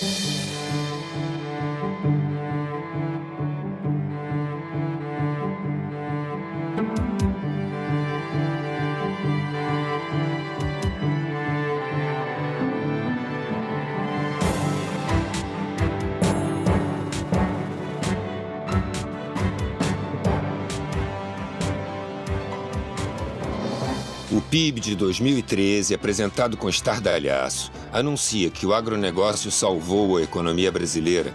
O PIB de 2013, apresentado com estardalhaço, anuncia que o agronegócio salvou a economia brasileira.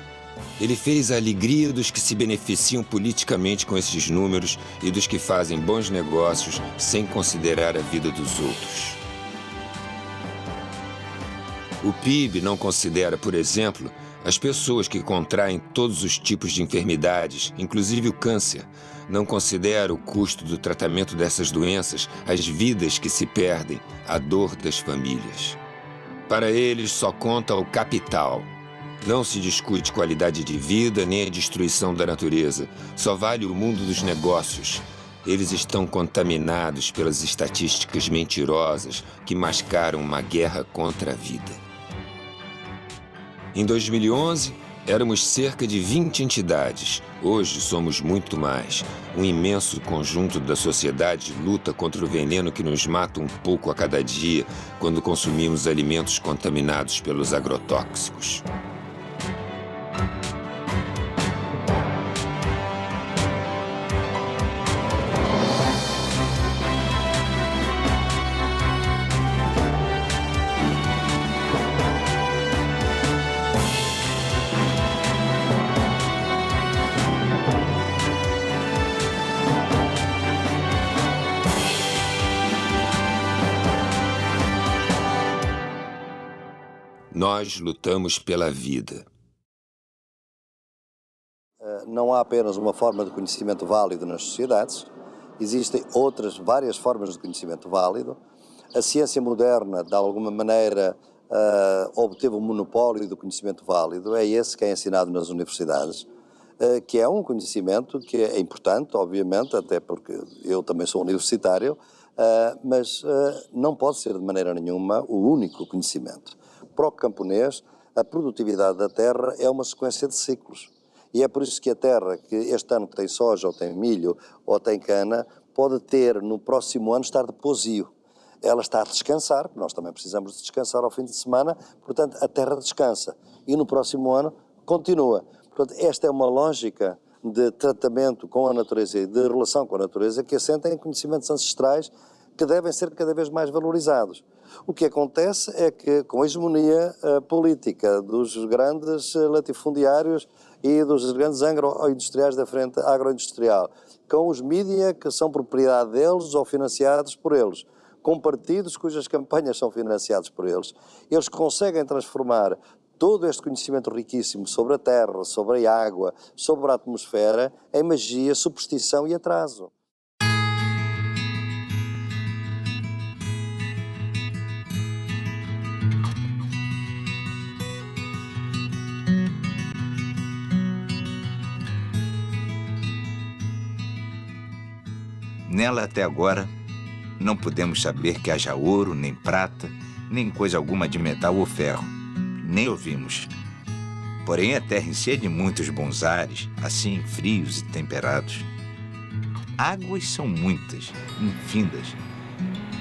Ele fez a alegria dos que se beneficiam politicamente com esses números e dos que fazem bons negócios sem considerar a vida dos outros. O PIB não considera, por exemplo, as pessoas que contraem todos os tipos de enfermidades, inclusive o câncer. Não considera o custo do tratamento dessas doenças, as vidas que se perdem, a dor das famílias. Para eles, só conta o capital. Não se discute qualidade de vida nem a destruição da natureza. Só vale o mundo dos negócios. Eles estão contaminados pelas estatísticas mentirosas que mascaram uma guerra contra a vida. Em 2011, éramos cerca de 20 entidades. Hoje somos muito mais. Um imenso conjunto da sociedade luta contra o veneno que nos mata um pouco a cada dia quando consumimos alimentos contaminados pelos agrotóxicos. Nós lutamos pela vida. Não há apenas uma forma de conhecimento válido nas sociedades, existem várias formas de conhecimento válido. A ciência moderna, de alguma maneira, obteve um monopólio do conhecimento válido, é esse que é ensinado nas universidades, que é um conhecimento que é importante, obviamente, até porque eu também sou universitário, mas não pode ser de maneira nenhuma o único conhecimento. Para o camponês, a produtividade da terra é uma sequência de ciclos. E é por isso que a terra, que este ano tem soja, ou tem milho, ou tem cana, pode ter no próximo ano estar de pousio. Ela está a descansar, nós também precisamos de descansar ao fim de semana, portanto a terra descansa. E no próximo ano continua. Portanto, esta é uma lógica de tratamento com a natureza e de relação com a natureza que assenta em conhecimentos ancestrais que devem ser cada vez mais valorizados. O que acontece é que, com a hegemonia política dos grandes latifundiários e dos grandes agroindustriais da frente agroindustrial, com os mídia que são propriedade deles ou financiados por eles, com partidos cujas campanhas são financiados por eles, eles conseguem transformar todo este conhecimento riquíssimo sobre a terra, sobre a água, sobre a atmosfera, em magia, superstição e atraso. Nela, até agora, não podemos saber que haja ouro, nem prata, nem coisa alguma de metal ou ferro. Nem ouvimos. Porém, a terra enche muitos bons ares, assim frios e temperados. Águas são muitas, infindas.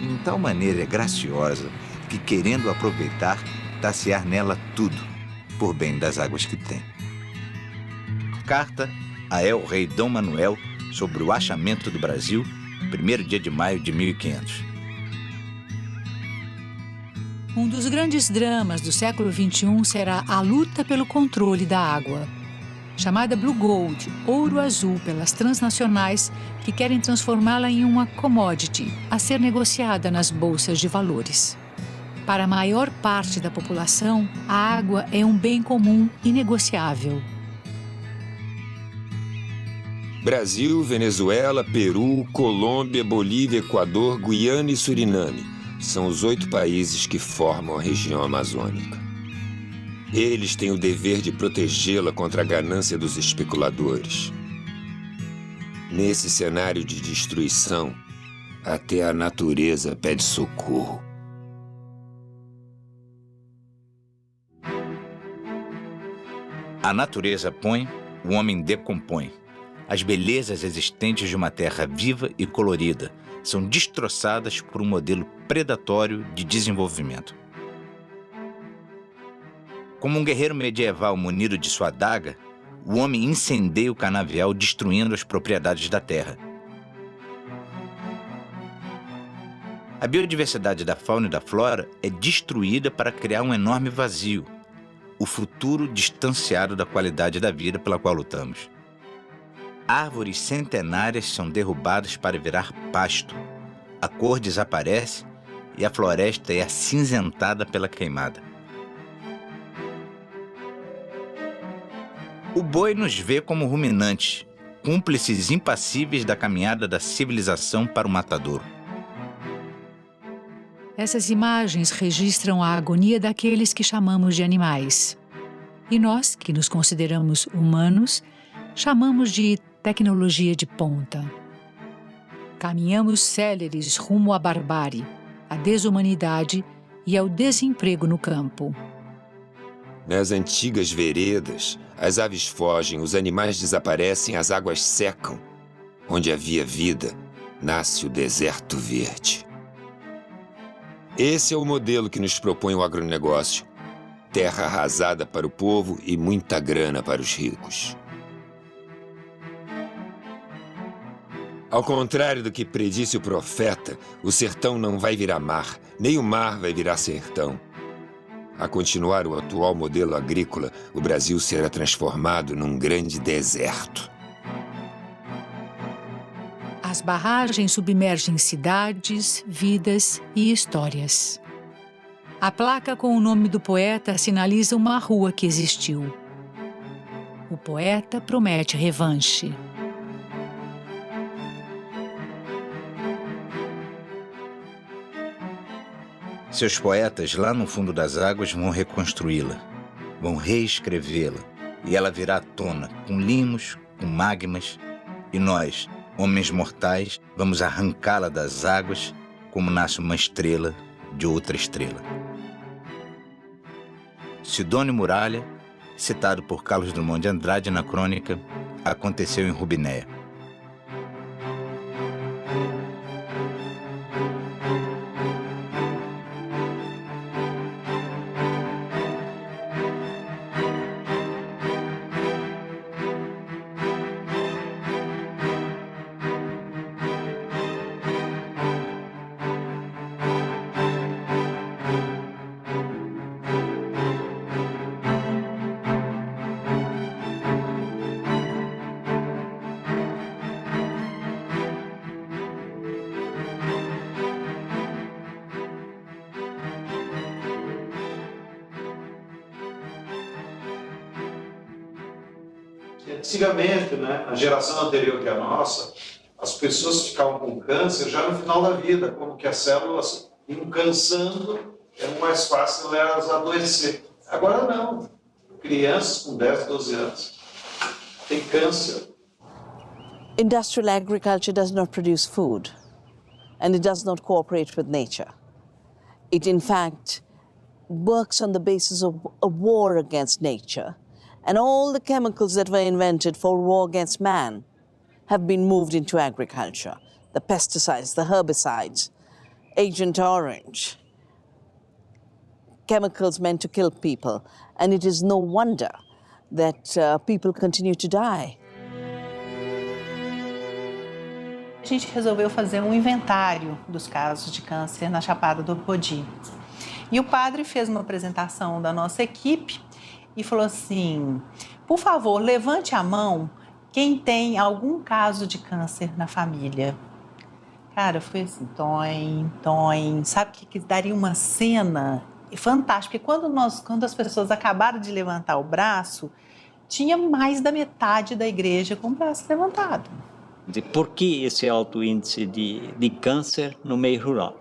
E em tal maneira é graciosa que, querendo aproveitar, tacear nela tudo, por bem das águas que tem. Carta a El-Rei Dom Manuel sobre o achamento do Brasil, 1º dia de maio de 1500. Um dos grandes dramas do século XXI será a luta pelo controle da água. Chamada Blue Gold, ouro azul, pelas transnacionais que querem transformá-la em uma commodity a ser negociada nas bolsas de valores. Para a maior parte da população, a água é um bem comum inegociável. Brasil, Venezuela, Peru, Colômbia, Bolívia, Equador, Guiana e Suriname são os 8 países que formam a região amazônica. Eles têm o dever de protegê-la contra a ganância dos especuladores. Nesse cenário de destruição, até a natureza pede socorro. A natureza põe, o homem decompõe. As belezas existentes de uma terra viva e colorida são destroçadas por um modelo predatório de desenvolvimento. Como um guerreiro medieval munido de sua adaga, o homem incendeia o canavial destruindo as propriedades da terra. A biodiversidade da fauna e da flora é destruída para criar um enorme vazio, o futuro distanciado da qualidade da vida pela qual lutamos. Árvores centenárias são derrubadas para virar pasto. A cor desaparece e a floresta é acinzentada pela queimada. O boi nos vê como ruminantes, cúmplices impassíveis da caminhada da civilização para o matadouro. Essas imagens registram a agonia daqueles que chamamos de animais. E nós, que nos consideramos humanos, chamamos de tecnologia de ponta. Caminhamos céleres rumo à barbárie, à desumanidade e ao desemprego no campo. Nas antigas veredas, as aves fogem, os animais desaparecem, as águas secam. Onde havia vida, nasce o deserto verde. Esse é o modelo que nos propõe o agronegócio. Terra arrasada para o povo e muita grana para os ricos. Ao contrário do que predisse o profeta, o sertão não vai virar mar, nem o mar vai virar sertão. A continuar o atual modelo agrícola, o Brasil será transformado num grande deserto. As barragens submergem cidades, vidas e histórias. A placa com o nome do poeta sinaliza uma rua que existiu. O poeta promete revanche. Seus poetas, lá no fundo das águas, vão reconstruí-la, vão reescrevê-la, e ela virá à tona, com limos, com magmas, e nós, homens mortais, vamos arrancá-la das águas como nasce uma estrela de outra estrela. Sidônio Muralha, citado por Carlos Drummond de Andrade na crônica Aconteceu em Rubinéia. Antigamente, né, a geração anterior que a nossa, as pessoas ficavam com câncer já no final da vida, como que as células iam cansando, é mais fácil elas adoecer. Agora não. Crianças com 10, 12 anos têm câncer. Industrial agriculture does not produce food, and it does not cooperate with nature. It, in fact, works on the basis of a war against nature. And all the chemicals that were invented for war against man have been moved into agriculture. The pesticides, the herbicides, Agent Orange, chemicals meant to kill people. And it is no wonder that people continue to die. A gente resolveu fazer um inventário dos casos de câncer na Chapada do Apodi. E o padre fez uma apresentação da nossa equipe e falou assim, por favor, levante a mão quem tem algum caso de câncer na família. Cara, foi assim, toim, sabe que daria uma cena fantástica. Porque quando as pessoas acabaram de levantar o braço, tinha mais da metade da igreja com o braço levantado. Por que esse alto índice de câncer no meio rural?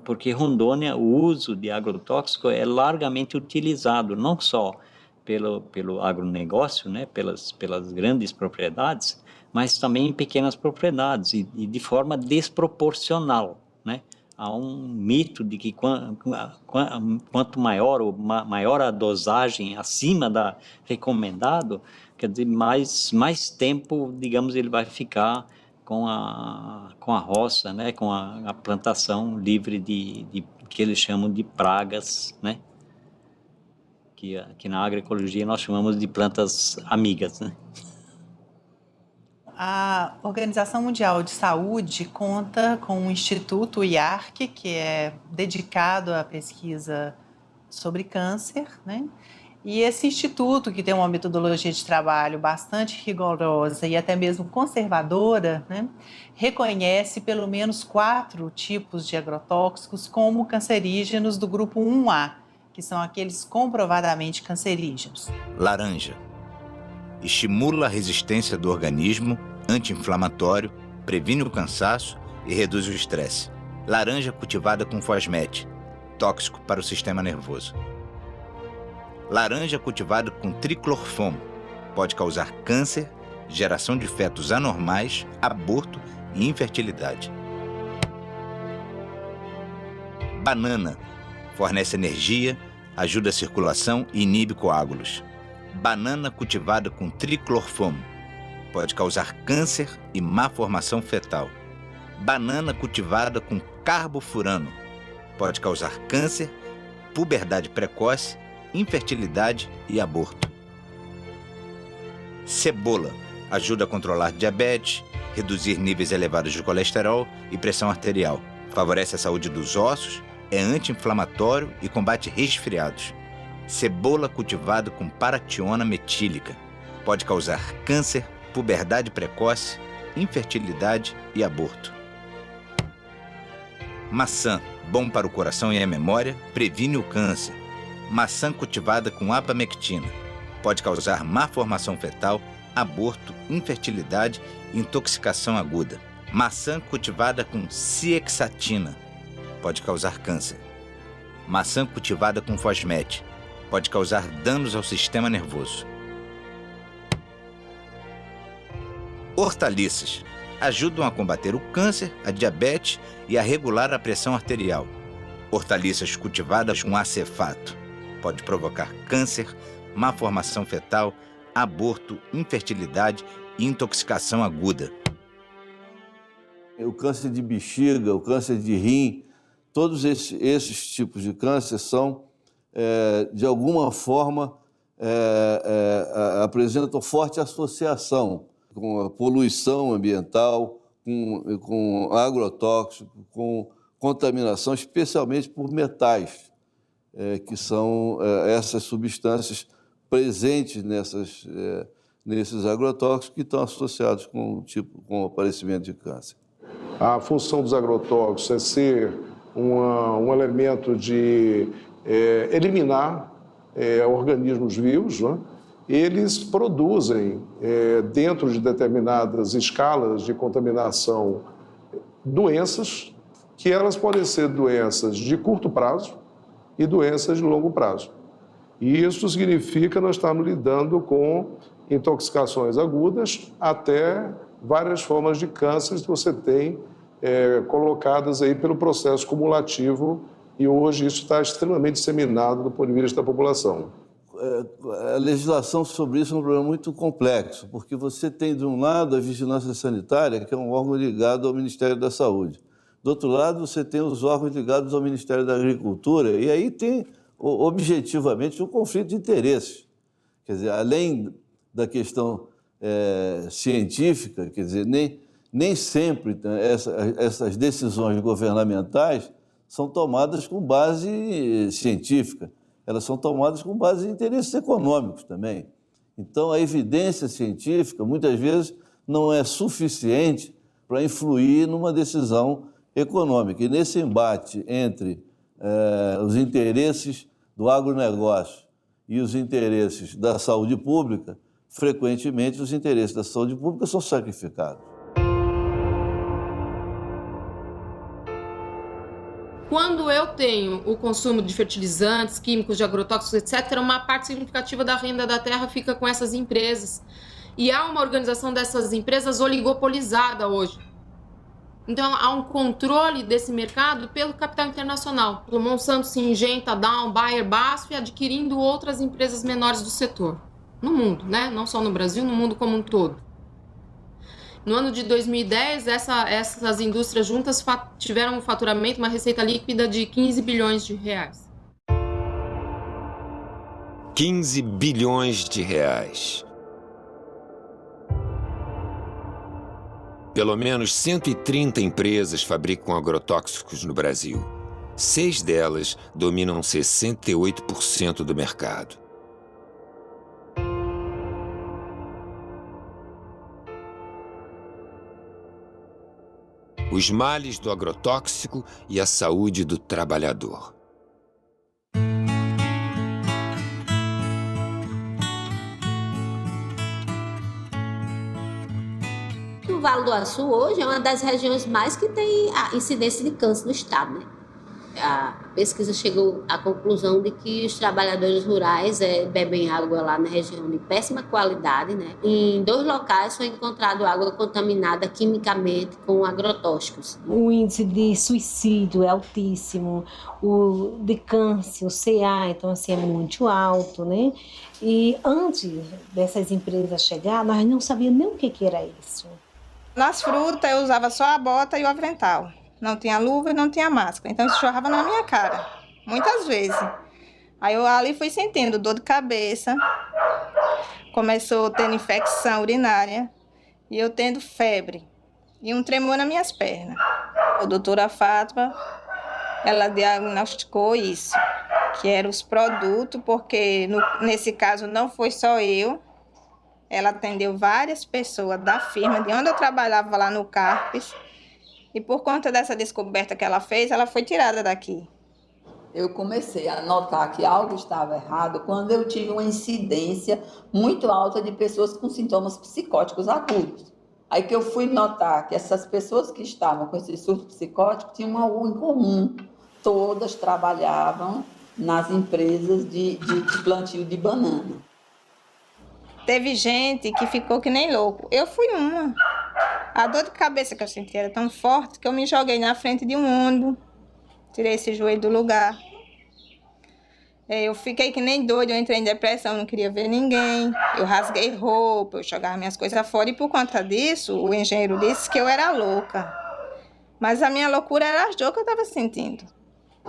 Porque Rondônia, o uso de agrotóxico é largamente utilizado, não só pelo agronegócio, pelas grandes propriedades, mas também em pequenas propriedades e de forma desproporcional. há um mito de que quanto maior a dosagem acima da recomendado, quer dizer, mais tempo, digamos, ele vai ficar com a roça, né, com a plantação livre de que eles chamam de pragas, né, que na agroecologia nós chamamos de plantas amigas, né. A Organização Mundial de Saúde conta com um instituto, o IARC, que é dedicado à pesquisa sobre câncer, né? E esse instituto, que tem uma metodologia de trabalho bastante rigorosa e até mesmo conservadora, né, reconhece pelo menos 4 tipos de agrotóxicos como cancerígenos do grupo 1A, que são aqueles comprovadamente cancerígenos. Laranja. Estimula a resistência do organismo, anti-inflamatório, previne o cansaço e reduz o estresse. Laranja cultivada com fosmete, tóxico para o sistema nervoso. Laranja cultivada com triclorfon, pode causar câncer, geração de fetos anormais, aborto e infertilidade. Banana. Fornece energia, ajuda a circulação e inibe coágulos. Banana cultivada com triclorfon, pode causar câncer e má formação fetal. Banana cultivada com carbofurano, pode causar câncer, puberdade precoce, infertilidade e aborto. Cebola. Ajuda a controlar diabetes, reduzir níveis elevados de colesterol e pressão arterial. Favorece a saúde dos ossos, é anti-inflamatório e combate resfriados. Cebola cultivada com parationa metílica. Pode causar câncer, puberdade precoce, infertilidade e aborto. Maçã. Bom para o coração e a memória, previne o câncer. Maçã cultivada com apamectina. Pode causar má formação fetal, aborto, infertilidade e intoxicação aguda. Maçã cultivada com ciexatina. Pode causar câncer. Maçã cultivada com fosmete. Pode causar danos ao sistema nervoso. Hortaliças. Ajudam a combater o câncer, a diabetes e a regular a pressão arterial. Hortaliças cultivadas com acefato. Pode provocar câncer, má formação fetal, aborto, infertilidade e intoxicação aguda. O câncer de bexiga, o câncer de rim, todos esses tipos de câncer são, de alguma forma, apresentam forte associação com a poluição ambiental, com agrotóxico, com contaminação, especialmente por metais, que são essas substâncias presentes nesses agrotóxicos que estão associados com o aparecimento de câncer. A função dos agrotóxicos é ser um elemento de eliminar organismos vivos, né? Eles produzem, dentro de determinadas escalas de contaminação, doenças, que elas podem ser doenças de curto prazo e doenças de longo prazo. E isso significa nós estamos lidando com intoxicações agudas até várias formas de câncer que você tem colocadas aí pelo processo cumulativo, e hoje isso está extremamente disseminado do ponto de vista da população. A legislação sobre isso é um problema muito complexo, porque você tem, de um lado, a vigilância sanitária, que é um órgão ligado ao Ministério da Saúde. Do outro lado, você tem os órgãos ligados ao Ministério da Agricultura, e aí tem, objetivamente, um conflito de interesses. Quer dizer, além da questão científica, quer dizer, nem sempre essas decisões governamentais são tomadas com base científica. Elas são tomadas com base em interesses econômicos também. Então, a evidência científica, muitas vezes, não é suficiente para influir numa decisão econômica. E nesse embate entre os interesses do agronegócio e os interesses da saúde pública, frequentemente os interesses da saúde pública são sacrificados. Quando eu tenho o consumo de fertilizantes, químicos, de agrotóxicos, etc., uma parte significativa da renda da terra fica com essas empresas. E há uma organização dessas empresas oligopolizada hoje. Então, há um controle desse mercado pelo capital internacional, pelo Monsanto, Syngenta, Dow, Bayer, BASF, adquirindo outras empresas menores do setor, no mundo, né? Não só no Brasil, no mundo como um todo. No ano de 2010, essas indústrias juntas tiveram um faturamento, uma receita líquida de 15 bilhões de reais. 15 bilhões de reais. Pelo menos 130 empresas fabricam agrotóxicos no Brasil. 6 delas dominam 68% do mercado. Os males do agrotóxico e a saúde do trabalhador. O Vale do Açu hoje é uma das regiões mais que tem a incidência de câncer no estado, né? A pesquisa chegou à conclusão de que os trabalhadores rurais bebem água lá na região de péssima qualidade, né? Em 2 locais foi encontrado água contaminada quimicamente com agrotóxicos. O índice de suicídio é altíssimo, o de câncer, o CA, então assim, é muito alto, né? E antes dessas empresas chegar, nós não sabíamos nem o que era isso. Nas frutas eu usava só a bota e o avental. Não tinha luva e não tinha máscara. Então isso jorrava na minha cara, muitas vezes. Aí eu ali fui sentindo dor de cabeça, começou tendo infecção urinária e eu tendo febre e um tremor nas minhas pernas. A doutora Fátima, ela diagnosticou isso, que eram os produtos, porque nesse caso não foi só eu. Ela atendeu várias pessoas da firma, de onde eu trabalhava lá no Carpes. E por conta dessa descoberta que ela fez, ela foi tirada daqui. Eu comecei a notar que algo estava errado quando eu tive uma incidência muito alta de pessoas com sintomas psicóticos agudos. Aí que eu fui notar que essas pessoas que estavam com esse surto psicótico tinham algo em comum. Todas trabalhavam nas empresas de plantio de banana. Teve gente que ficou que nem louco. Eu fui uma. A dor de cabeça que eu senti era tão forte que eu me joguei na frente de um ônibus. Tirei esse joelho do lugar. Eu fiquei que nem doida, eu entrei em depressão, não queria ver ninguém. Eu rasguei roupa, eu jogava minhas coisas fora. E por conta disso, o engenheiro disse que eu era louca. Mas a minha loucura era as dores que eu estava sentindo.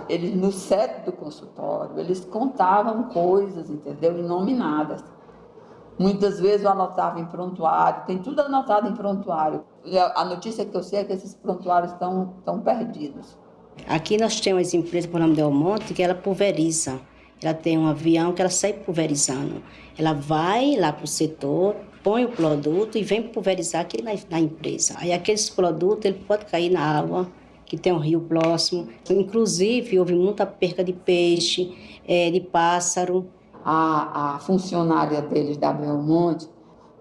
Eles, no set do consultório, eles contavam coisas, entendeu? Inominadas. Muitas vezes eu anotava em prontuário, tem tudo anotado em prontuário. A notícia que eu sei é que esses prontuários estão perdidos. Aqui nós temos empresa por nome Del Monte que ela pulveriza. Ela tem um avião que ela sai pulverizando. Ela vai lá para o setor, põe o produto e vem pulverizar aqui na empresa. Aí aqueles produtos ele pode cair na água, que tem um rio próximo. Inclusive houve muita perca de peixe, de pássaro. A funcionária deles da Belmonte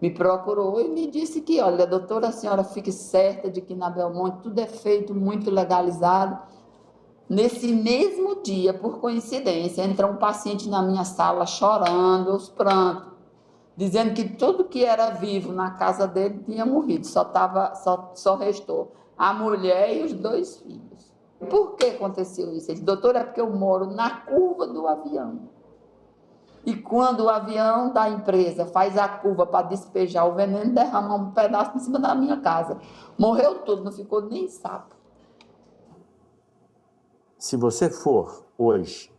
me procurou e me disse que, olha, doutora, a senhora fique certa de que na Belmonte tudo é feito muito legalizado. Nesse mesmo dia, por coincidência, entrou um paciente na minha sala chorando, aos prantos, dizendo que tudo que era vivo na casa dele tinha morrido, só restou a mulher e os 2 filhos. Por que aconteceu isso? Ele disse, doutora, é porque eu moro na curva do avião. E quando o avião da empresa faz a curva para despejar o veneno, derrama um pedaço em cima da minha casa. Morreu tudo, não ficou nem sapo. Se você for hoje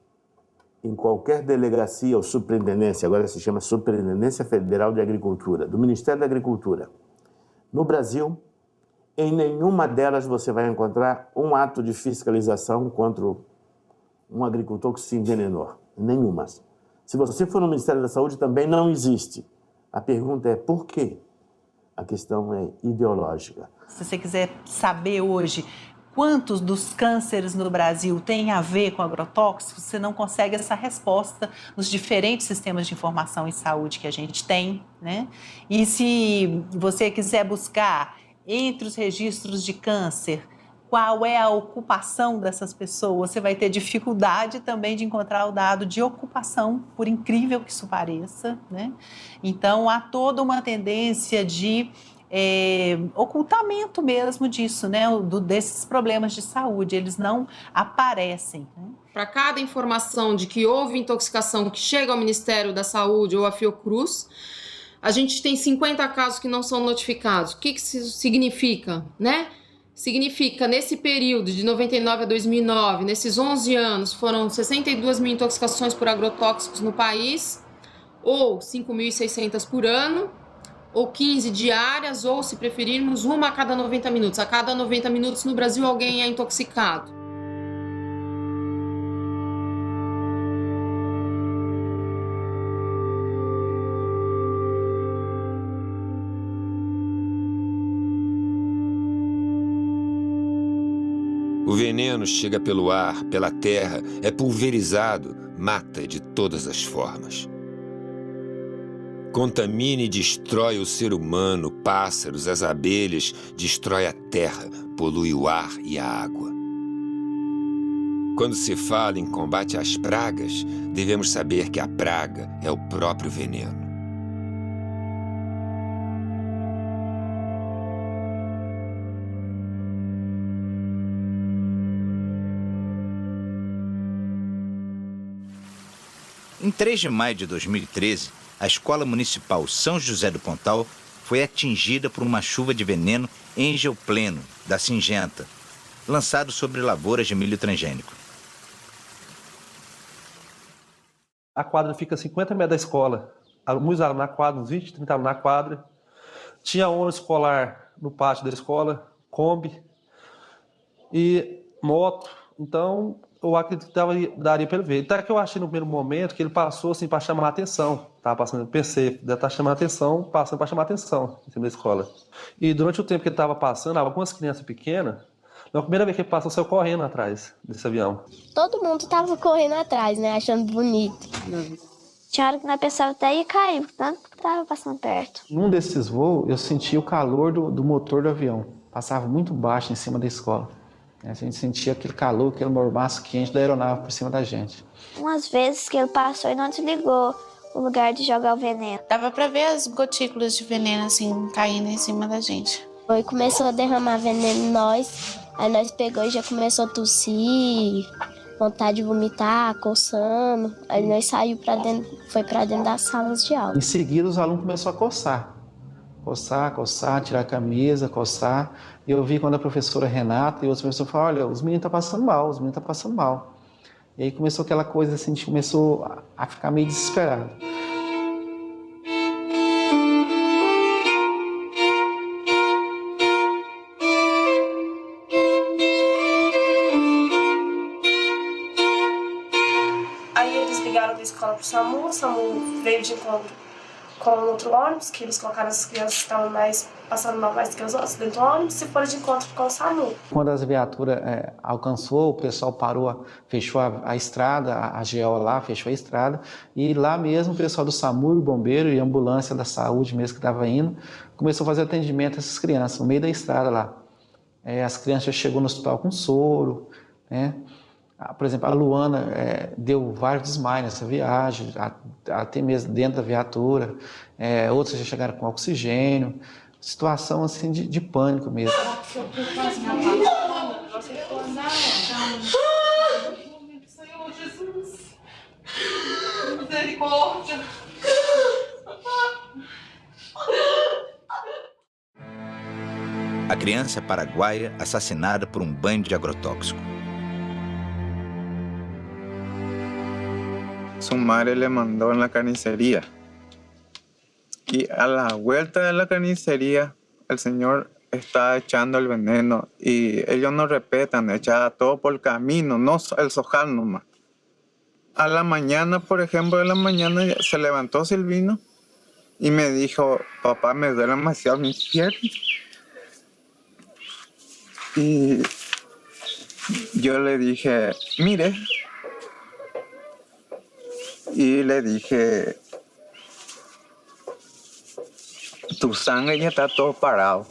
em qualquer delegacia ou superintendência, agora se chama Superintendência Federal de Agricultura, do Ministério da Agricultura, no Brasil, em nenhuma delas você vai encontrar um ato de fiscalização contra um agricultor que se envenenou. Nenhuma. Se você for no Ministério da Saúde, também não existe. A pergunta é por quê? A questão é ideológica. Se você quiser saber hoje quantos dos cânceres no Brasil têm a ver com agrotóxicos, você não consegue essa resposta nos diferentes sistemas de informação em saúde que a gente tem, né? E se você quiser buscar entre os registros de câncer qual é a ocupação dessas pessoas, você vai ter dificuldade também de encontrar o dado de ocupação, por incrível que isso pareça, né? Então, há toda uma tendência de ocultamento mesmo disso, né? Desses problemas de saúde, eles não aparecem, né? Para cada informação de que houve intoxicação que chega ao Ministério da Saúde ou à Fiocruz, a gente tem 50 casos que não são notificados. O que isso significa, né? Significa, nesse período de 99 a 2009, nesses 11 anos, foram 62 mil intoxicações por agrotóxicos no país, ou 5.600 por ano, ou 15 diárias, ou, se preferirmos, uma a cada 90 minutos. A cada 90 minutos no Brasil alguém é intoxicado. O veneno chega pelo ar, pela terra, é pulverizado, mata de todas as formas. Contamina e destrói o ser humano, pássaros, as abelhas, destrói a terra, polui o ar e a água. Quando se fala em combate às pragas, devemos saber que a praga é o próprio veneno. Em 3 de maio de 2013, a Escola Municipal São José do Pontal foi atingida por uma chuva de veneno engeopleno, da Singenta, lançado sobre lavouras de milho transgênico. A quadra fica a 50 metros da escola. Muitos alunos na quadra, uns 20, 30 alunos na quadra. Tinha ônibus escolar no pátio da escola, Kombi e moto. Então, eu acredito que daria para ele ver. Até que eu achei no primeiro momento que ele passou assim para chamar a atenção. Tava passando, pensei, deve estar chamando a atenção, passando para chamar a atenção em cima da escola. E durante o tempo que ele estava passando, algumas crianças pequenas, na primeira vez que ele passou, saiu correndo atrás desse avião. Todo mundo estava correndo atrás, né? Achando bonito. Tinha hora que nós pensávamos até ia cair, tanto que estava passando perto. Num desses voos, eu senti o calor do motor do avião. Passava muito baixo em cima da escola. A gente sentia aquele calor, aquele mormaço quente da aeronave por cima da gente. Umas vezes que ele passou e não desligou o lugar de jogar o veneno. Dava pra ver as gotículas de veneno assim caindo em cima da gente. Foi, começou a derramar veneno em nós, aí nós pegou e já começou a tossir, vontade de vomitar, coçando. Aí nós saímos foi pra dentro das salas de aula. Em seguida os alunos começaram a coçar. Coçar, tirar a camisa, coçar. E eu vi quando a professora Renata e outros professores falaram, olha, os meninos estão passando mal. E aí começou aquela coisa assim, a gente começou a ficar meio desesperado. Aí eles ligaram da escola pro SAMU, o SAMU veio de encontro com outro ônibus, que eles colocaram as crianças que estavam passando mal mais que os outros dentro do ônibus e foram de encontro com o SAMU. Quando as viaturas alcançou, o pessoal parou, fechou a estrada, a GO lá fechou a estrada, e lá mesmo o pessoal do SAMU, o bombeiro e a ambulância da saúde mesmo que estava indo, começou a fazer atendimento a essas crianças, no meio da estrada lá. As crianças já chegou no hospital com soro, né? Por exemplo, a Luana deu vários desmaios nessa viagem, até mesmo dentro da viatura. Outras já chegaram com oxigênio. Situação assim de pânico mesmo. Senhor Jesus, misericórdia. A criança paraguaia assassinada por um banho de agrotóxico. Su madre le mandó en la carnicería y a la vuelta de la carnicería el señor está echando el veneno y ellos no respetan, echaba todo por el camino, no el sojal nomás. A la mañana, por ejemplo, se levantó Silvino y me dijo, papá, me duele demasiado mis piernas. Y yo le dije, mire, y le dije, tu sangre ya está todo parado.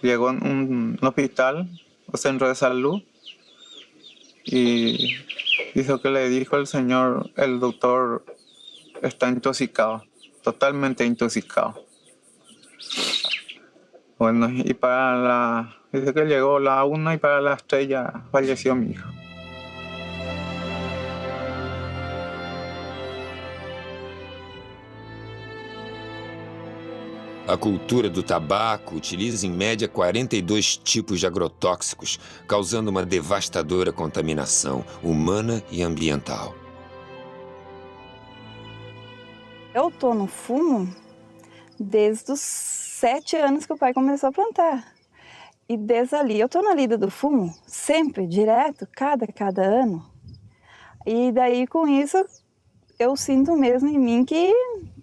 Llegó en un hospital o centro de salud y hizo que le dijo el señor, el doctor está intoxicado, totalmente intoxicado. Bueno, desde que llegó la 1 y para las 3 ya falleció mi hijo. A cultura do tabaco utiliza em média 42 tipos de agrotóxicos, causando uma devastadora contaminação humana e ambiental. Eu tô no fumo desde os 7 anos que o pai começou a plantar. E desde ali, eu tô na lida do fumo, sempre, direto, cada ano. E daí, com isso, eu sinto mesmo em mim que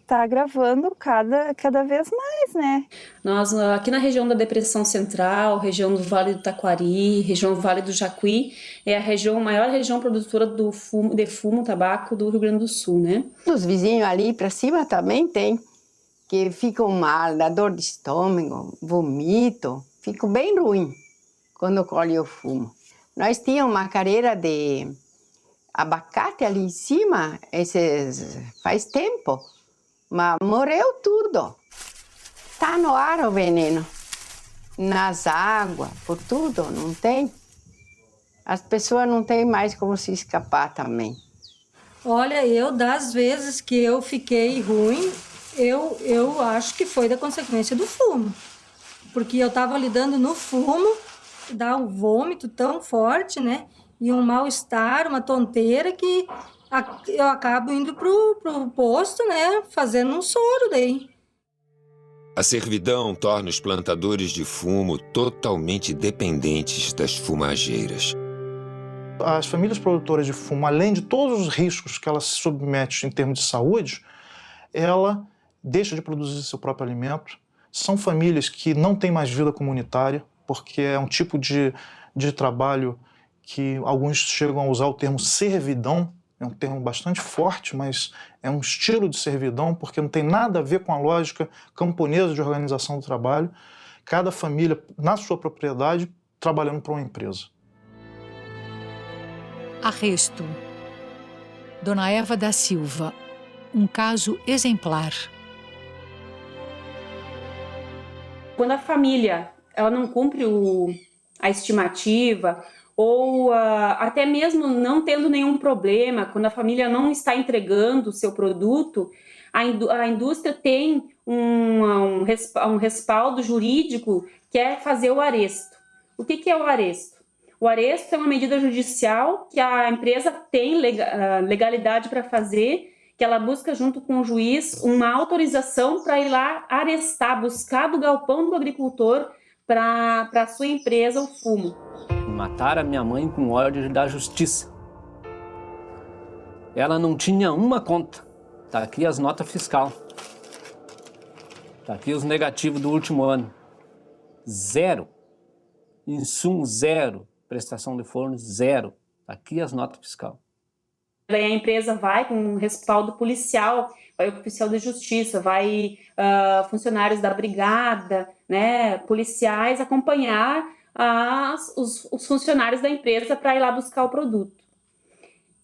tá agravando cada vez mais, né? Nós, aqui na região da Depressão Central, região do Vale do Taquari, região do Vale do Jacuí, é a maior região produtora de fumo, tabaco do Rio Grande do Sul, né? Os vizinhos ali para cima também tem, que ficam mal, dá dor de estômago, vomito, fico bem ruim quando colhe o fumo. Nós tínhamos uma careira de abacate ali em cima, faz tempo, mas morreu tudo. Está no ar o veneno, nas águas, por tudo, não tem. As pessoas não têm mais como se escapar também. Olha, eu das vezes que eu fiquei ruim, eu acho que foi da consequência do fumo. Porque eu estava lidando no fumo, dá um vômito tão forte, né? E um mal-estar, uma tonteira que eu acabo indo pro posto, né? Fazendo um soro daí. A servidão torna os plantadores de fumo totalmente dependentes das fumageiras. As famílias produtoras de fumo, além de todos os riscos que ela se submete em termos de saúde, ela deixa de produzir seu próprio alimento. São famílias que não têm mais vida comunitária, porque é um tipo de trabalho que alguns chegam a usar o termo servidão. É um termo bastante forte, mas é um estilo de servidão, porque não tem nada a ver com a lógica camponesa de organização do trabalho. Cada família, na sua propriedade, trabalhando para uma empresa. Arresto. Dona Eva da Silva. Um caso exemplar. Quando a família ela não cumpre a estimativa, ou até mesmo não tendo nenhum problema, quando a família não está entregando o seu produto, a indústria tem um respaldo jurídico que é fazer o aresto. O que é o aresto? O aresto é uma medida judicial que a empresa tem legalidade para fazer, que ela busca junto com o juiz uma autorização para ir lá arestar, buscar do galpão do agricultor para a sua empresa o fumo. Mataram a minha mãe com ordem da justiça. Ela não tinha uma conta. Tá aqui as notas fiscal. Tá aqui os negativos do último ano. 0. Insumo 0. Prestação de forno 0. Tá aqui as notas fiscal. Daí a empresa vai com um respaldo policial, vai o oficial de justiça, vai funcionários da brigada, né, policiais acompanhar os funcionários da empresa para ir lá buscar o produto.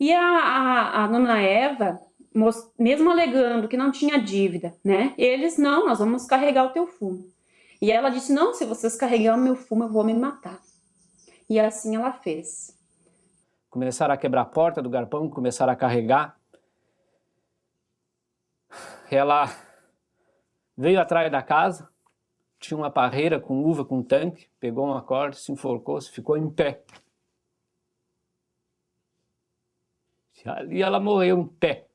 E a dona Eva, mesmo alegando que não tinha dívida, né, nós vamos carregar o teu fumo. E ela disse, não, se vocês carregarem o meu fumo, eu vou me matar. E assim ela fez. Começaram a quebrar a porta do galpão, começaram a carregar. Ela veio atrás da casa, tinha uma parreira com uva, com tanque, pegou uma corda, se enforcou, ficou em pé. E ali ela morreu em pé.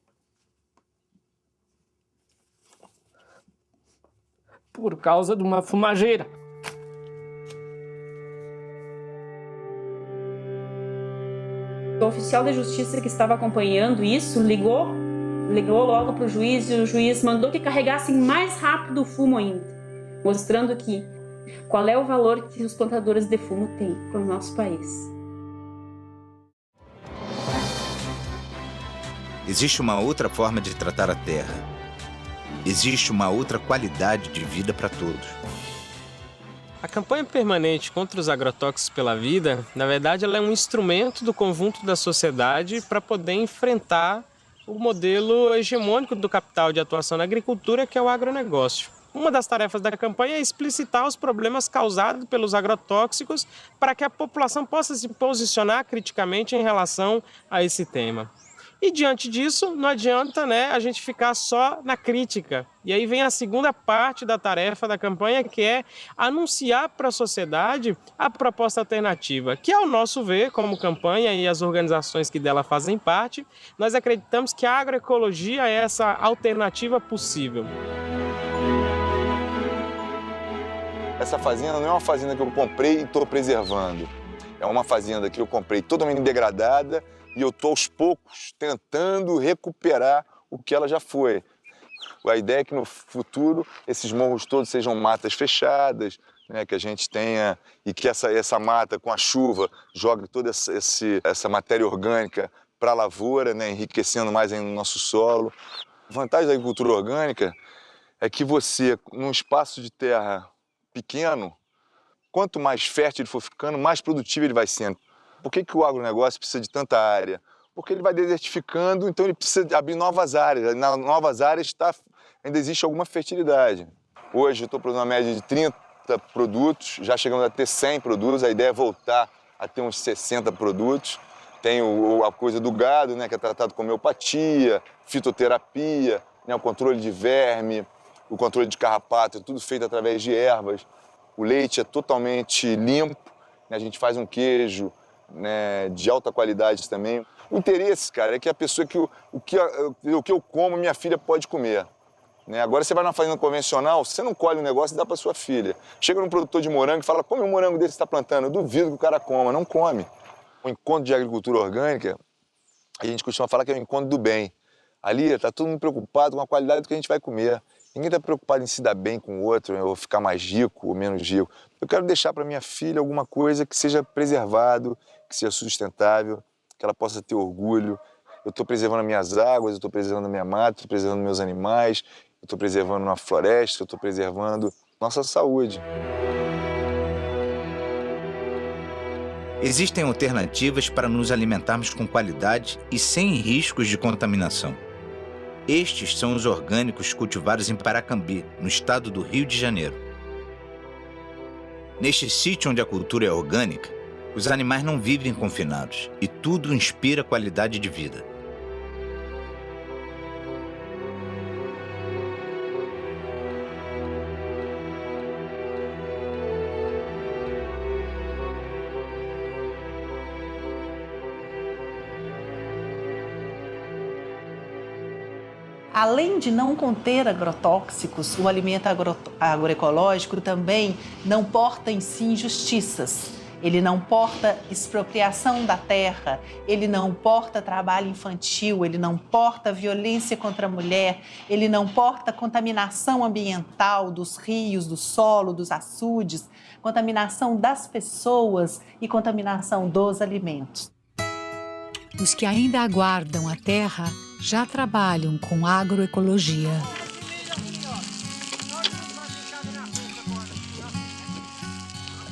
Por causa de uma fumageira. O oficial de justiça que estava acompanhando isso ligou logo para o juiz, e o juiz mandou que carregassem mais rápido o fumo ainda, mostrando qual é o valor que os plantadores de fumo têm para o nosso país. Existe uma outra forma de tratar a terra. Existe uma outra qualidade de vida para todos. A campanha permanente contra os agrotóxicos pela vida, na verdade, ela é um instrumento do conjunto da sociedade para poder enfrentar o modelo hegemônico do capital de atuação na agricultura, que é o agronegócio. Uma das tarefas da campanha é explicitar os problemas causados pelos agrotóxicos para que a população possa se posicionar criticamente em relação a esse tema. E diante disso, não adianta, a gente ficar só na crítica. E aí vem a segunda parte da tarefa da campanha, que é anunciar para a sociedade a proposta alternativa, que ao nosso ver, como campanha e as organizações que dela fazem parte, nós acreditamos que a agroecologia é essa alternativa possível. Essa fazenda não é uma fazenda que eu comprei e estou preservando. É uma fazenda que eu comprei totalmente degradada, e eu estou, aos poucos, tentando recuperar o que ela já foi. A ideia é que, no futuro, esses morros todos sejam matas fechadas, que a gente tenha, e que essa mata, com a chuva, jogue toda essa matéria orgânica para a lavoura, enriquecendo mais ainda o nosso solo. A vantagem da agricultura orgânica é que você, num espaço de terra pequeno, quanto mais fértil ele for ficando, mais produtivo ele vai sendo. Por que o agronegócio precisa de tanta área? Porque ele vai desertificando, então ele precisa abrir novas áreas. Nas novas áreas ainda existe alguma fertilidade. Hoje eu estou produzindo uma média de 30 produtos, já chegamos a ter 100 produtos, a ideia é voltar a ter uns 60 produtos. Tem a coisa do gado, que é tratado com homeopatia, fitoterapia, o controle de verme, o controle de carrapato, tudo feito através de ervas. O leite é totalmente limpo, a gente faz um queijo, de alta qualidade também. O interesse, cara, é que a pessoa o que eu como, minha filha pode comer. Agora você vai numa fazenda convencional, você não colhe um negócio e dá para sua filha. Chega num produtor de morango e fala, come um morango desse que você está plantando. Eu duvido que o cara coma, não come. O encontro de agricultura orgânica, a gente costuma falar que é o encontro do bem. Ali está todo mundo preocupado com a qualidade do que a gente vai comer. Ninguém está preocupado em se dar bem com o outro, ou ficar mais rico ou menos rico. Eu quero deixar para minha filha alguma coisa que seja preservado, que seja sustentável, que ela possa ter orgulho. Eu estou preservando as minhas águas, eu estou preservando a minha mata, estou preservando meus animais, eu estou preservando a floresta, eu estou preservando nossa saúde. Existem alternativas para nos alimentarmos com qualidade e sem riscos de contaminação. Estes são os orgânicos cultivados em Paracambi, no estado do Rio de Janeiro. Neste sítio onde a cultura é orgânica, os animais não vivem confinados e tudo inspira qualidade de vida. Além de não conter agrotóxicos, o alimento agroecológico também não porta em si injustiças. Ele não porta expropriação da terra, ele não porta trabalho infantil, ele não porta violência contra a mulher, ele não porta contaminação ambiental dos rios, do solo, dos açudes, contaminação das pessoas e contaminação dos alimentos. Os que ainda aguardam a terra já trabalham com agroecologia.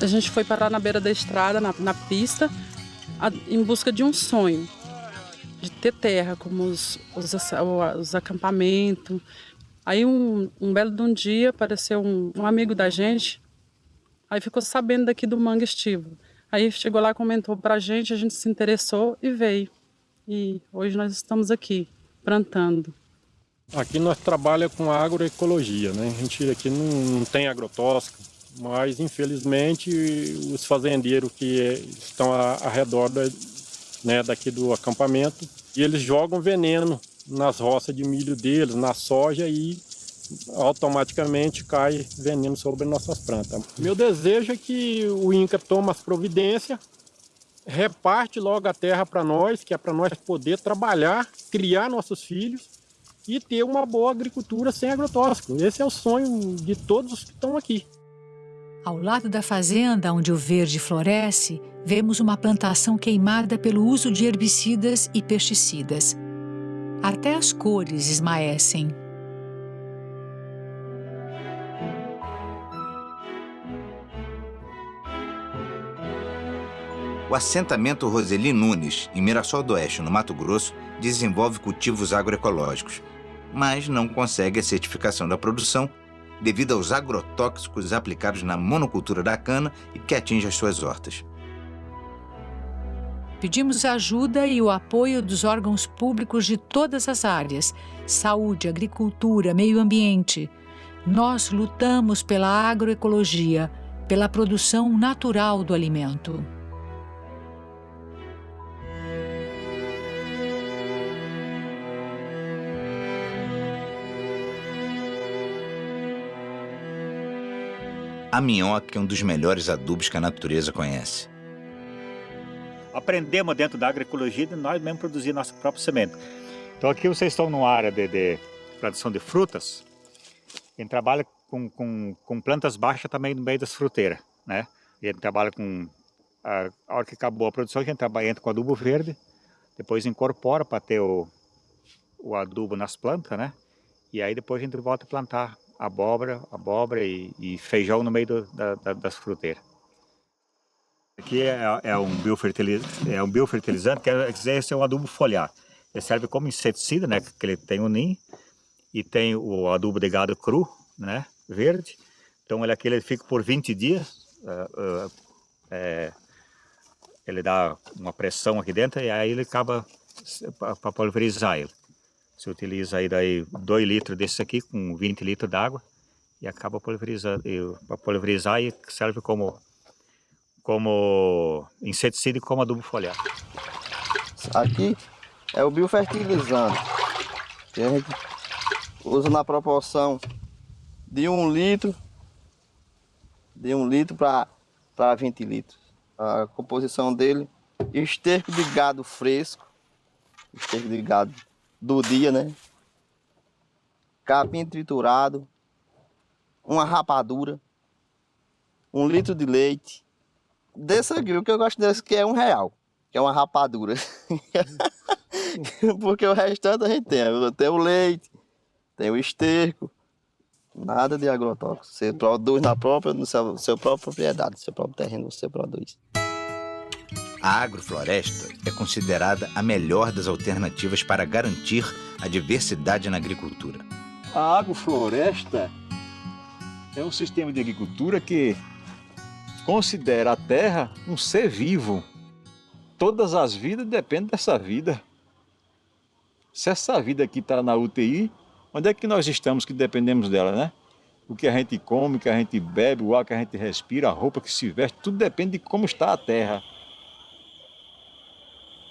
A gente foi parar na beira da estrada, na pista, em busca de um sonho, de ter terra, como os acampamentos. Aí um belo de um dia apareceu um amigo da gente, aí ficou sabendo daqui do Mangue Estivo. Aí chegou lá, comentou pra gente, a gente se interessou e veio. E hoje nós estamos aqui, plantando. Aqui nós trabalhamos com agroecologia, né? A gente aqui não tem agrotóxico, mas infelizmente os fazendeiros que estão ao redor daqui do acampamento, e eles jogam veneno nas roças de milho deles, na soja, e automaticamente cai veneno sobre nossas plantas. Meu desejo é que o INCRA tome as providências, reparte logo a terra para nós, que é para nós poder trabalhar, criar nossos filhos e ter uma boa agricultura sem agrotóxico. Esse é o sonho de todos os que estão aqui. Ao lado da fazenda, onde o verde floresce, vemos uma plantação queimada pelo uso de herbicidas e pesticidas. Até as cores esmaecem. O assentamento Roseli Nunes, em Mirassol do Oeste, no Mato Grosso, desenvolve cultivos agroecológicos, mas não consegue a certificação da produção devido aos agrotóxicos aplicados na monocultura da cana e que atinge as suas hortas. Pedimos a ajuda e o apoio dos órgãos públicos de todas as áreas: saúde, agricultura, meio ambiente. Nós lutamos pela agroecologia, pela produção natural do alimento. A minhoca é um dos melhores adubos que a natureza conhece. Aprendemos dentro da agroecologia de nós mesmos produzir nossa própria semente. Então aqui vocês estão numa área de produção de frutas. Quem trabalha com plantas baixas também no meio das fruteiras, né? E a gente trabalha com... A hora que acabou a produção, a gente entra com adubo verde, depois incorpora para ter o adubo nas plantas, né? E aí depois a gente volta a plantar abóbora e feijão no meio das fruteiras. Aqui é um biofertilizante, que esse é um adubo foliar. Ele serve como inseticida, né? Que ele tem o ninho e tem o adubo de gado cru, né? Verde. Então ele fica por 20 dias. Ele dá uma pressão aqui dentro e aí ele acaba para pulverizar ele. Você utiliza aí daí 2 litros desse aqui com 20 litros d'água e acaba pulverizando. Para pulverizar e serve como inseticida e como adubo foliar. Aqui é o biofertilizante, que a gente usa na proporção de 1 litro, para 20 litros. A composição dele: esterco de gado fresco, esterco de gado do dia, né? Capim triturado, uma rapadura, 1 litro de leite. Desse aqui, o que eu gosto desse aqui é R$1, que é uma rapadura. Porque o restante a gente tem o leite, tem o esterco, nada de agrotóxico. Você produz no seu própria propriedade, no seu próprio terreno, você produz. A agrofloresta é considerada a melhor das alternativas para garantir a diversidade na agricultura. A agrofloresta é um sistema de agricultura que considera a terra um ser vivo. Todas as vidas dependem dessa vida. Se essa vida aqui está na UTI, onde é que nós estamos que dependemos dela, né? O que a gente come, o que a gente bebe, o ar que a gente respira, a roupa que se veste, tudo depende de como está a terra.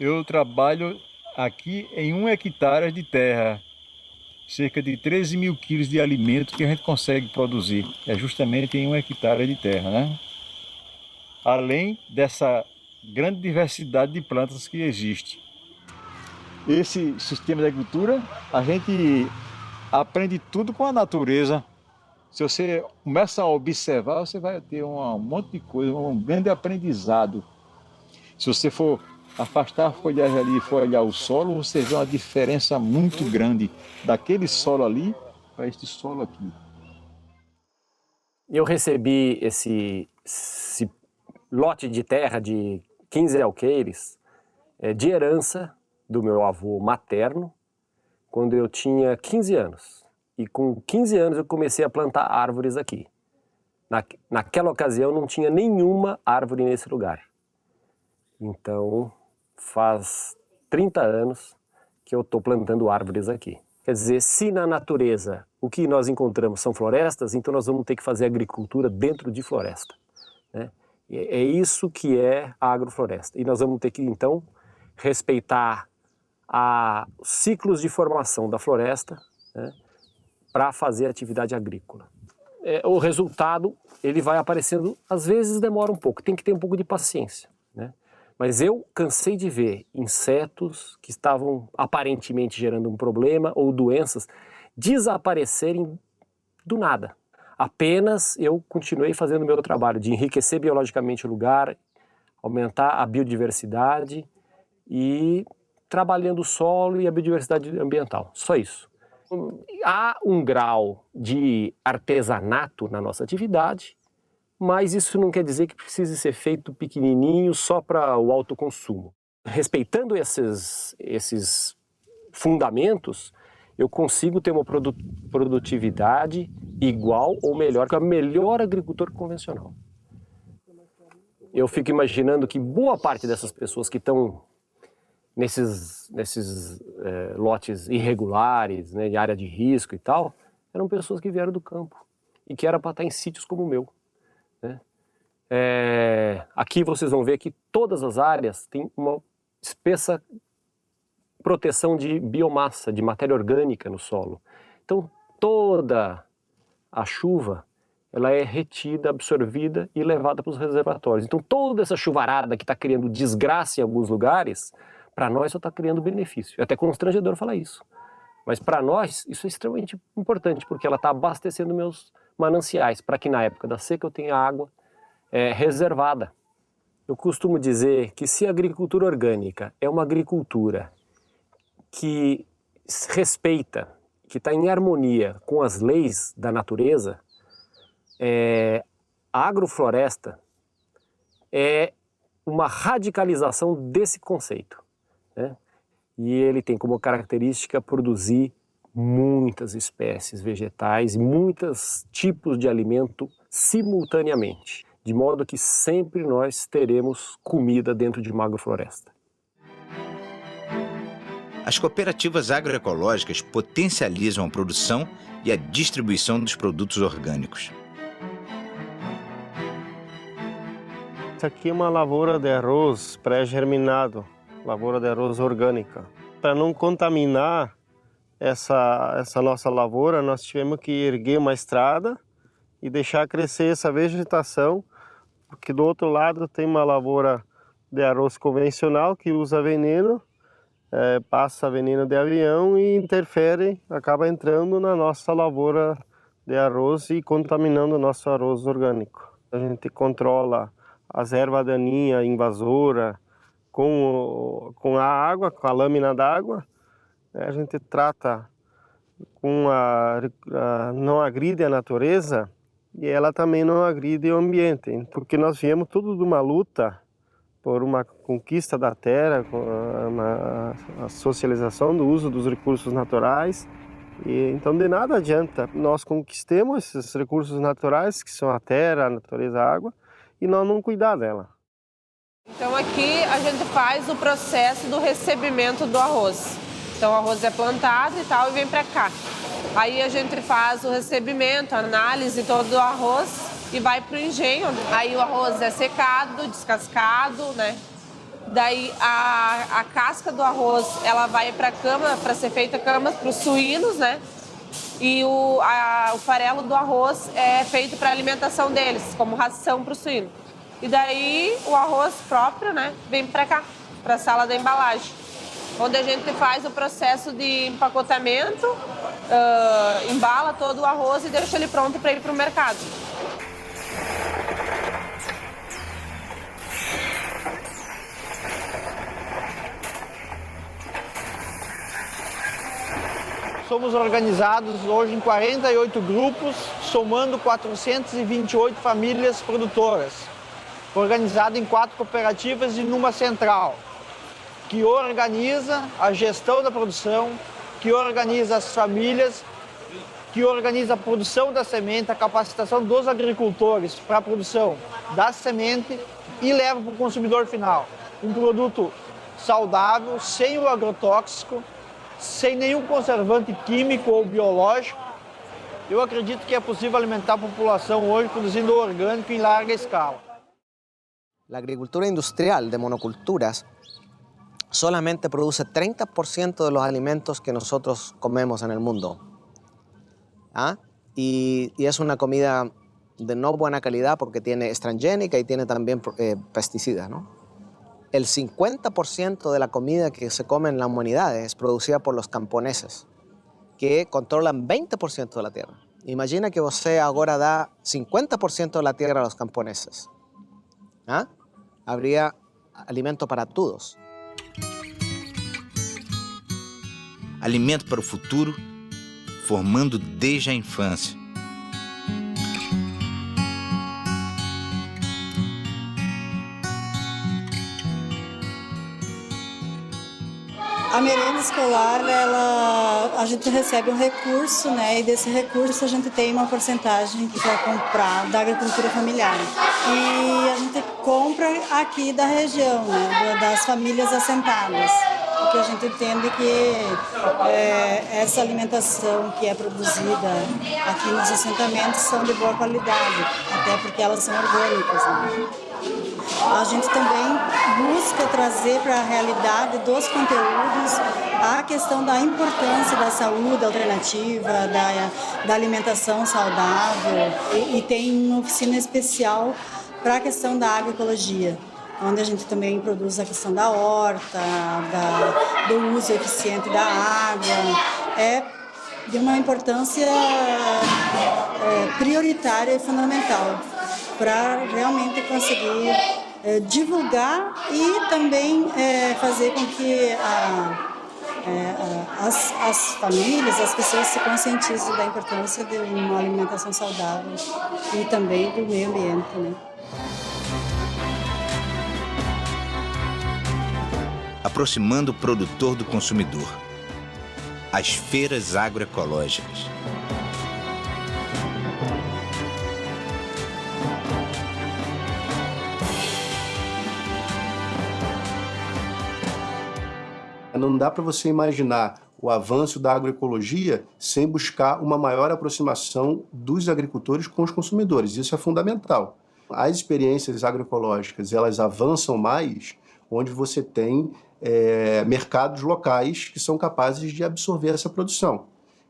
Eu trabalho aqui em 1 hectare de terra, cerca de 13 mil quilos de alimento que a gente consegue produzir. É justamente em 1 hectare de terra, né? Além dessa grande diversidade de plantas que existe. Esse sistema de agricultura, a gente aprende tudo com a natureza. Se você começa a observar, você vai ter um monte de coisa, um grande aprendizado. Se você for afastar a folhagem ali e for olhar o solo, você vê uma diferença muito grande daquele solo ali para este solo aqui. Eu recebi esse lote de terra de 15 alqueires de herança do meu avô materno, quando eu tinha 15 anos. E com 15 anos eu comecei a plantar árvores aqui. Naquela ocasião não tinha nenhuma árvore nesse lugar. Então faz 30 anos que eu estou plantando árvores aqui. Quer dizer, se na natureza o que nós encontramos são florestas, então nós vamos ter que fazer agricultura dentro de floresta, né? É isso que é a agrofloresta. E nós vamos ter que, então, respeitar os ciclos de formação da floresta, né, para fazer atividade agrícola. O resultado, ele vai aparecendo, às vezes demora um pouco, tem que ter um pouco de paciência, né? Mas eu cansei de ver insetos que estavam aparentemente gerando um problema ou doenças desaparecerem do nada. Apenas eu continuei fazendo o meu trabalho de enriquecer biologicamente o lugar, aumentar a biodiversidade e trabalhando o solo e a biodiversidade ambiental. Só isso. Há um grau de artesanato na nossa atividade, mas isso não quer dizer que precise ser feito pequenininho só para o autoconsumo. Respeitando esses fundamentos, eu consigo ter uma produtividade igual ou melhor que o melhor agricultor convencional. Eu fico imaginando que boa parte dessas pessoas que estão nesses lotes irregulares, né, de área de risco e tal, eram pessoas que vieram do campo e que era para estar em sítios como o meu, né? Aqui vocês vão ver que todas as áreas têm uma espessa proteção de biomassa, de matéria orgânica no solo. Então toda a chuva ela é retida, absorvida e levada para os reservatórios. Então toda essa chuvarada que está criando desgraça em alguns lugares, para nós só está criando benefício. É até constrangedor falar isso. Mas para nós isso é extremamente importante, porque ela está abastecendo meus mananciais, para que na época da seca eu tenha água reservada. Eu costumo dizer que se a agricultura orgânica é uma agricultura que respeita, que está em harmonia com as leis da natureza, a agrofloresta é uma radicalização desse conceito, né? E ele tem como característica produzir muitas espécies vegetais, muitos tipos de alimento simultaneamente, de modo que sempre nós teremos comida dentro de uma agrofloresta. As cooperativas agroecológicas potencializam a produção e a distribuição dos produtos orgânicos. Essa aqui é uma lavoura de arroz pré-germinado, lavoura de arroz orgânica. Para não contaminar essa nossa lavoura, nós tivemos que erguer uma estrada e deixar crescer essa vegetação, porque do outro lado tem uma lavoura de arroz convencional que usa veneno, passa veneno de avião e interfere, acaba entrando na nossa lavoura de arroz e contaminando o nosso arroz orgânico. A gente controla as ervas daninhas, invasora, com a água, com a lâmina d'água. A gente trata com não agride a natureza e ela também não agride o ambiente, porque nós viemos tudo de uma luta por uma conquista da terra, a socialização do uso dos recursos naturais. E então de nada adianta nós conquistemos esses recursos naturais, que são a terra, a natureza, a água, e nós não cuidar dela. Então aqui a gente faz o processo do recebimento do arroz. Então o arroz é plantado e tal e vem para cá. Aí a gente faz o recebimento, a análise todo do arroz e vai para o engenho. Aí o arroz é secado, descascado, né? Daí a casca do arroz ela vai para a cama, para ser feita cama para os suínos, né? E o farelo do arroz é feito para a alimentação deles, como ração para o suíno. E daí o arroz próprio, né, vem para cá, para a sala da embalagem, onde a gente faz o processo de empacotamento, embala todo o arroz e deixa ele pronto para ir para o mercado. Somos organizados hoje em 48 grupos, somando 428 famílias produtoras, organizado em 4 cooperativas e numa central, que organiza a gestão da produção, que organiza as famílias, que organiza a produção da semente, a capacitação dos agricultores para a produção da semente e leva para o consumidor final um produto saudável, sem o agrotóxico, sem nenhum conservante químico ou biológico. Eu acredito que é possível alimentar a população hoje produzindo orgânico em larga escala. La agricultura industrial de monoculturas solamente produce 30% de los alimentos que nosotros comemos en el mundo. Y es una comida de no buena calidad porque tiene transgénica y tiene también pesticidas, ¿no? El 50% de la comida que se come en la humanidad es producida por los camponeses, que controlan 20% de la tierra. Imagina que você agora dá 50% de la tierra a los camponeses. Habría alimento para todos. Alimento para o futuro, formando desde a infância. A merenda escolar, a gente recebe um recurso, né? E desse recurso a gente tem uma porcentagem que vai comprar da agricultura familiar. E a gente compra aqui da região, né? Das famílias assentadas. Porque a gente entende que essa alimentação que é produzida aqui nos assentamentos são de boa qualidade, até porque elas são orgânicas, né? A gente também busca trazer para a realidade dos conteúdos a questão da importância da saúde alternativa, da alimentação saudável, e tem uma oficina especial para a questão da agroecologia, onde a gente também produz a questão da horta, do uso eficiente da água. É de uma importância prioritária e fundamental para realmente conseguir divulgar e também fazer com que as famílias, as pessoas se conscientizem da importância de uma alimentação saudável e também do meio ambiente, né? Aproximando o produtor do consumidor. As feiras agroecológicas. Não dá para você imaginar o avanço da agroecologia sem buscar uma maior aproximação dos agricultores com os consumidores. Isso é fundamental. As experiências agroecológicas, elas avançam mais onde você tem mercados locais que são capazes de absorver essa produção.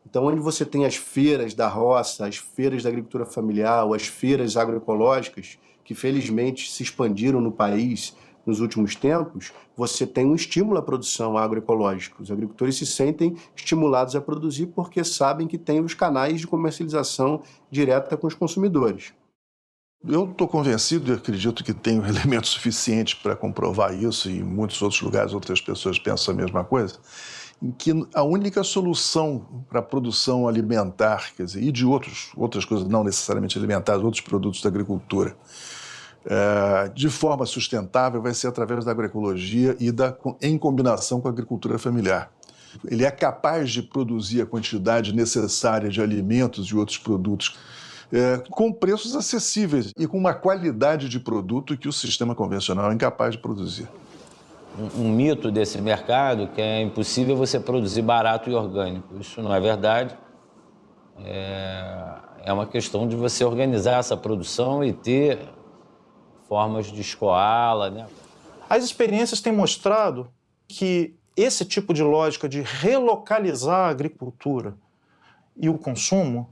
Então, onde você tem as feiras da roça, as feiras da agricultura familiar, ou as feiras agroecológicas, que felizmente se expandiram no país nos últimos tempos, você tem um estímulo à produção agroecológica. Os agricultores se sentem estimulados a produzir porque sabem que tem os canais de comercialização direta com os consumidores. Eu estou convencido e acredito que tenho elementos suficientes para comprovar isso, e em muitos outros lugares outras pessoas pensam a mesma coisa, em que a única solução para a produção alimentar, quer dizer, e de outras coisas não necessariamente alimentares, outros produtos da agricultura, de forma sustentável vai ser através da agroecologia e em combinação com a agricultura familiar. Ele é capaz de produzir a quantidade necessária de alimentos e outros produtos com preços acessíveis e com uma qualidade de produto que o sistema convencional é incapaz de produzir. Um mito desse mercado que é impossível você produzir barato e orgânico. Isso não é verdade. É uma questão de você organizar essa produção e ter formas de escoá-la, né? As experiências têm mostrado que esse tipo de lógica de relocalizar a agricultura e o consumo,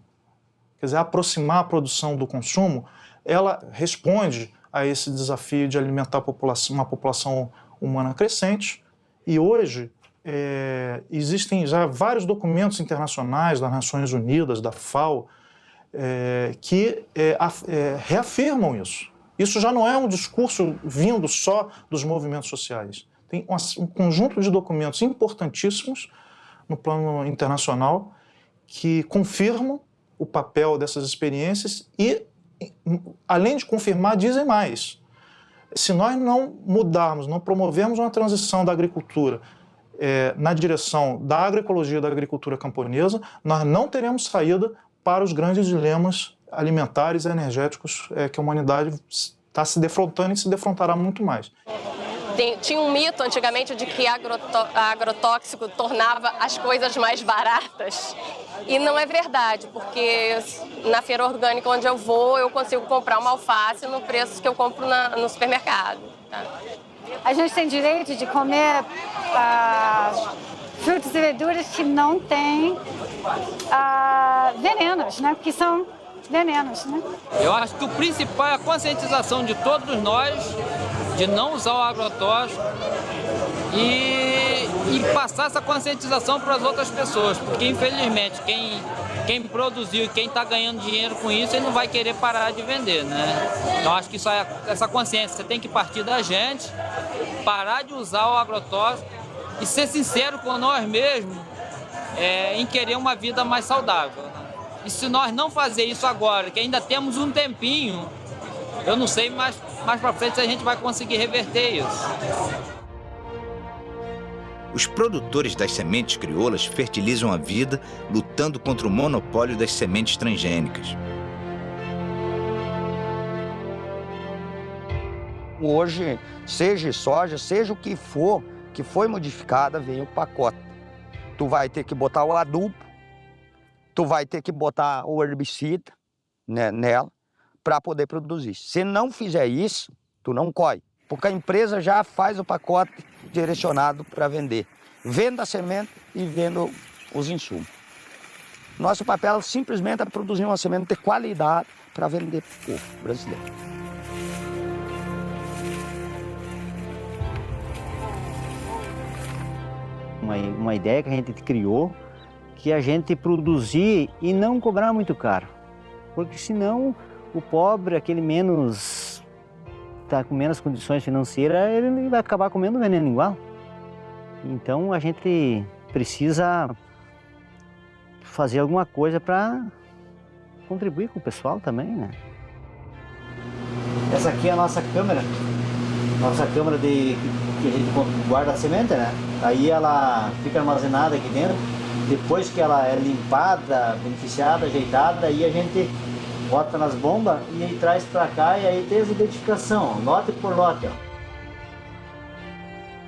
quer dizer, aproximar a produção do consumo, ela responde a esse desafio de alimentar uma população humana crescente. E hoje existem já vários documentos internacionais das Nações Unidas, da FAO, que reafirmam isso. Isso já não é um discurso vindo só dos movimentos sociais. Tem um conjunto de documentos importantíssimos no plano internacional que confirmam o papel dessas experiências e, além de confirmar, dizem mais. Se nós não mudarmos, não promovermos uma transição da agricultura na direção da agroecologia da agricultura camponesa, nós não teremos saída para os grandes dilemas alimentares e energéticos que a humanidade está se defrontando e se defrontará muito mais. Tinha um mito antigamente de que agrotóxico tornava as coisas mais baratas. E não é verdade, porque na feira orgânica onde eu vou, eu consigo comprar uma alface no preço que eu compro no supermercado. Tá? A gente tem direito de comer frutas e verduras que não têm venenos, né? Porque são venenos, né? Eu acho que o principal é a conscientização de todos nós de não usar o agrotóxico e passar essa conscientização para as outras pessoas, porque infelizmente quem produziu e quem está ganhando dinheiro com isso, ele não vai querer parar de vender, né? Então acho que essa consciência tem que partir da gente, parar de usar o agrotóxico e ser sincero com nós mesmos em querer uma vida mais saudável. E se nós não fazer isso agora, que ainda temos um tempinho, eu não sei mais para frente se a gente vai conseguir reverter isso. Os produtores das sementes crioulas fertilizam a vida, lutando contra o monopólio das sementes transgênicas. Hoje, seja soja, seja o que for, que foi modificada, vem o pacote. Tu vai ter que botar o adubo, tu vai ter que botar o herbicida, né, nela, para poder produzir. Se não fizer isso, tu não colhe, porque a empresa já faz o pacote direcionado para vender. Venda a semente e venda os insumos. Nosso papel simplesmente é produzir uma semente de qualidade para vender para o povo brasileiro. Uma ideia que a gente criou, que a gente produzir e não cobrar muito caro. Porque senão o pobre, aquele está com menos condições financeiras, ele vai acabar comendo veneno igual. Então a gente precisa fazer alguma coisa para contribuir com o pessoal também, né? Essa aqui é a nossa câmera que a gente guarda a semente, né? Aí ela fica armazenada aqui dentro. Depois que ela é limpada, beneficiada, ajeitada, aí a gente bota nas bombas e aí traz para cá e aí tem a identificação, lote por lote. Ó.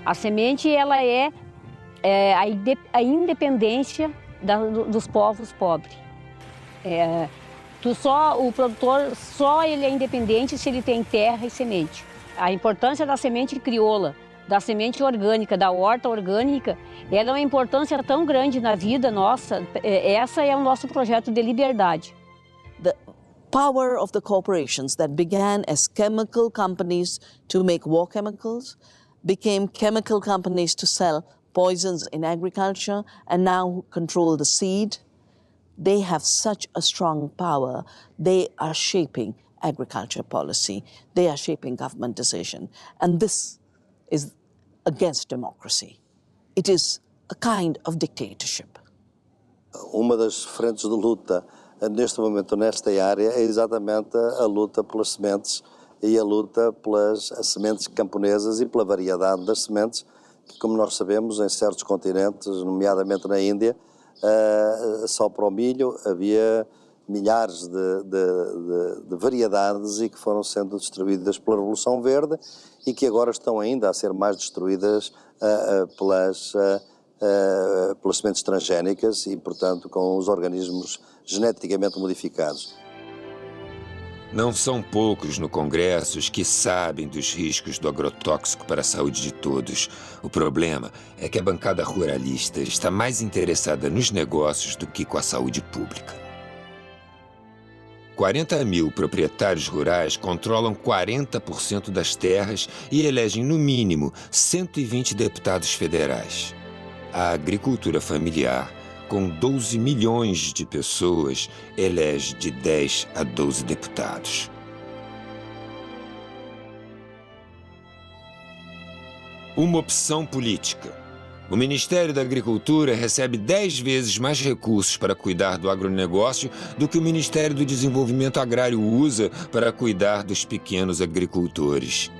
A semente, ela é a independência dos povos pobres. O produtor ele é independente se ele tem terra e semente. A importância da semente crioula, da semente orgânica, da horta orgânica, ela é uma importância tão grande na vida nossa. Essa é o nosso projeto de liberdade. The power of the corporations that began as chemical companies to make war chemicals became chemical companies to sell poisons in agriculture and now control the seed. They have such a strong power. They are shaping agriculture policy. They are shaping government decision. And this is against democracy. It is a kind of dictatorship. Uma das frentes de luta neste momento nesta área é exatamente a luta pelas sementes e a luta pelas sementes camponesas e pela variedade das sementes, que, como nós sabemos, em certos continentes, nomeadamente na Índia, só para o milho havia milhares de variedades e que foram sendo destruídas pela Revolução Verde e que agora estão ainda a ser mais destruídas pelas sementes transgénicas e, portanto, com os organismos geneticamente modificados. Não são poucos no Congresso os que sabem dos riscos do agrotóxico para a saúde de todos. O problema é que a bancada ruralista está mais interessada nos negócios do que com a saúde pública. 40 mil proprietários rurais controlam 40% das terras e elegem, no mínimo, 120 deputados federais. A agricultura familiar, com 12 milhões de pessoas, elege de 10 a 12 deputados. Uma opção política. O Ministério da Agricultura recebe 10 vezes mais recursos para cuidar do agronegócio do que o Ministério do Desenvolvimento Agrário usa para cuidar dos pequenos agricultores.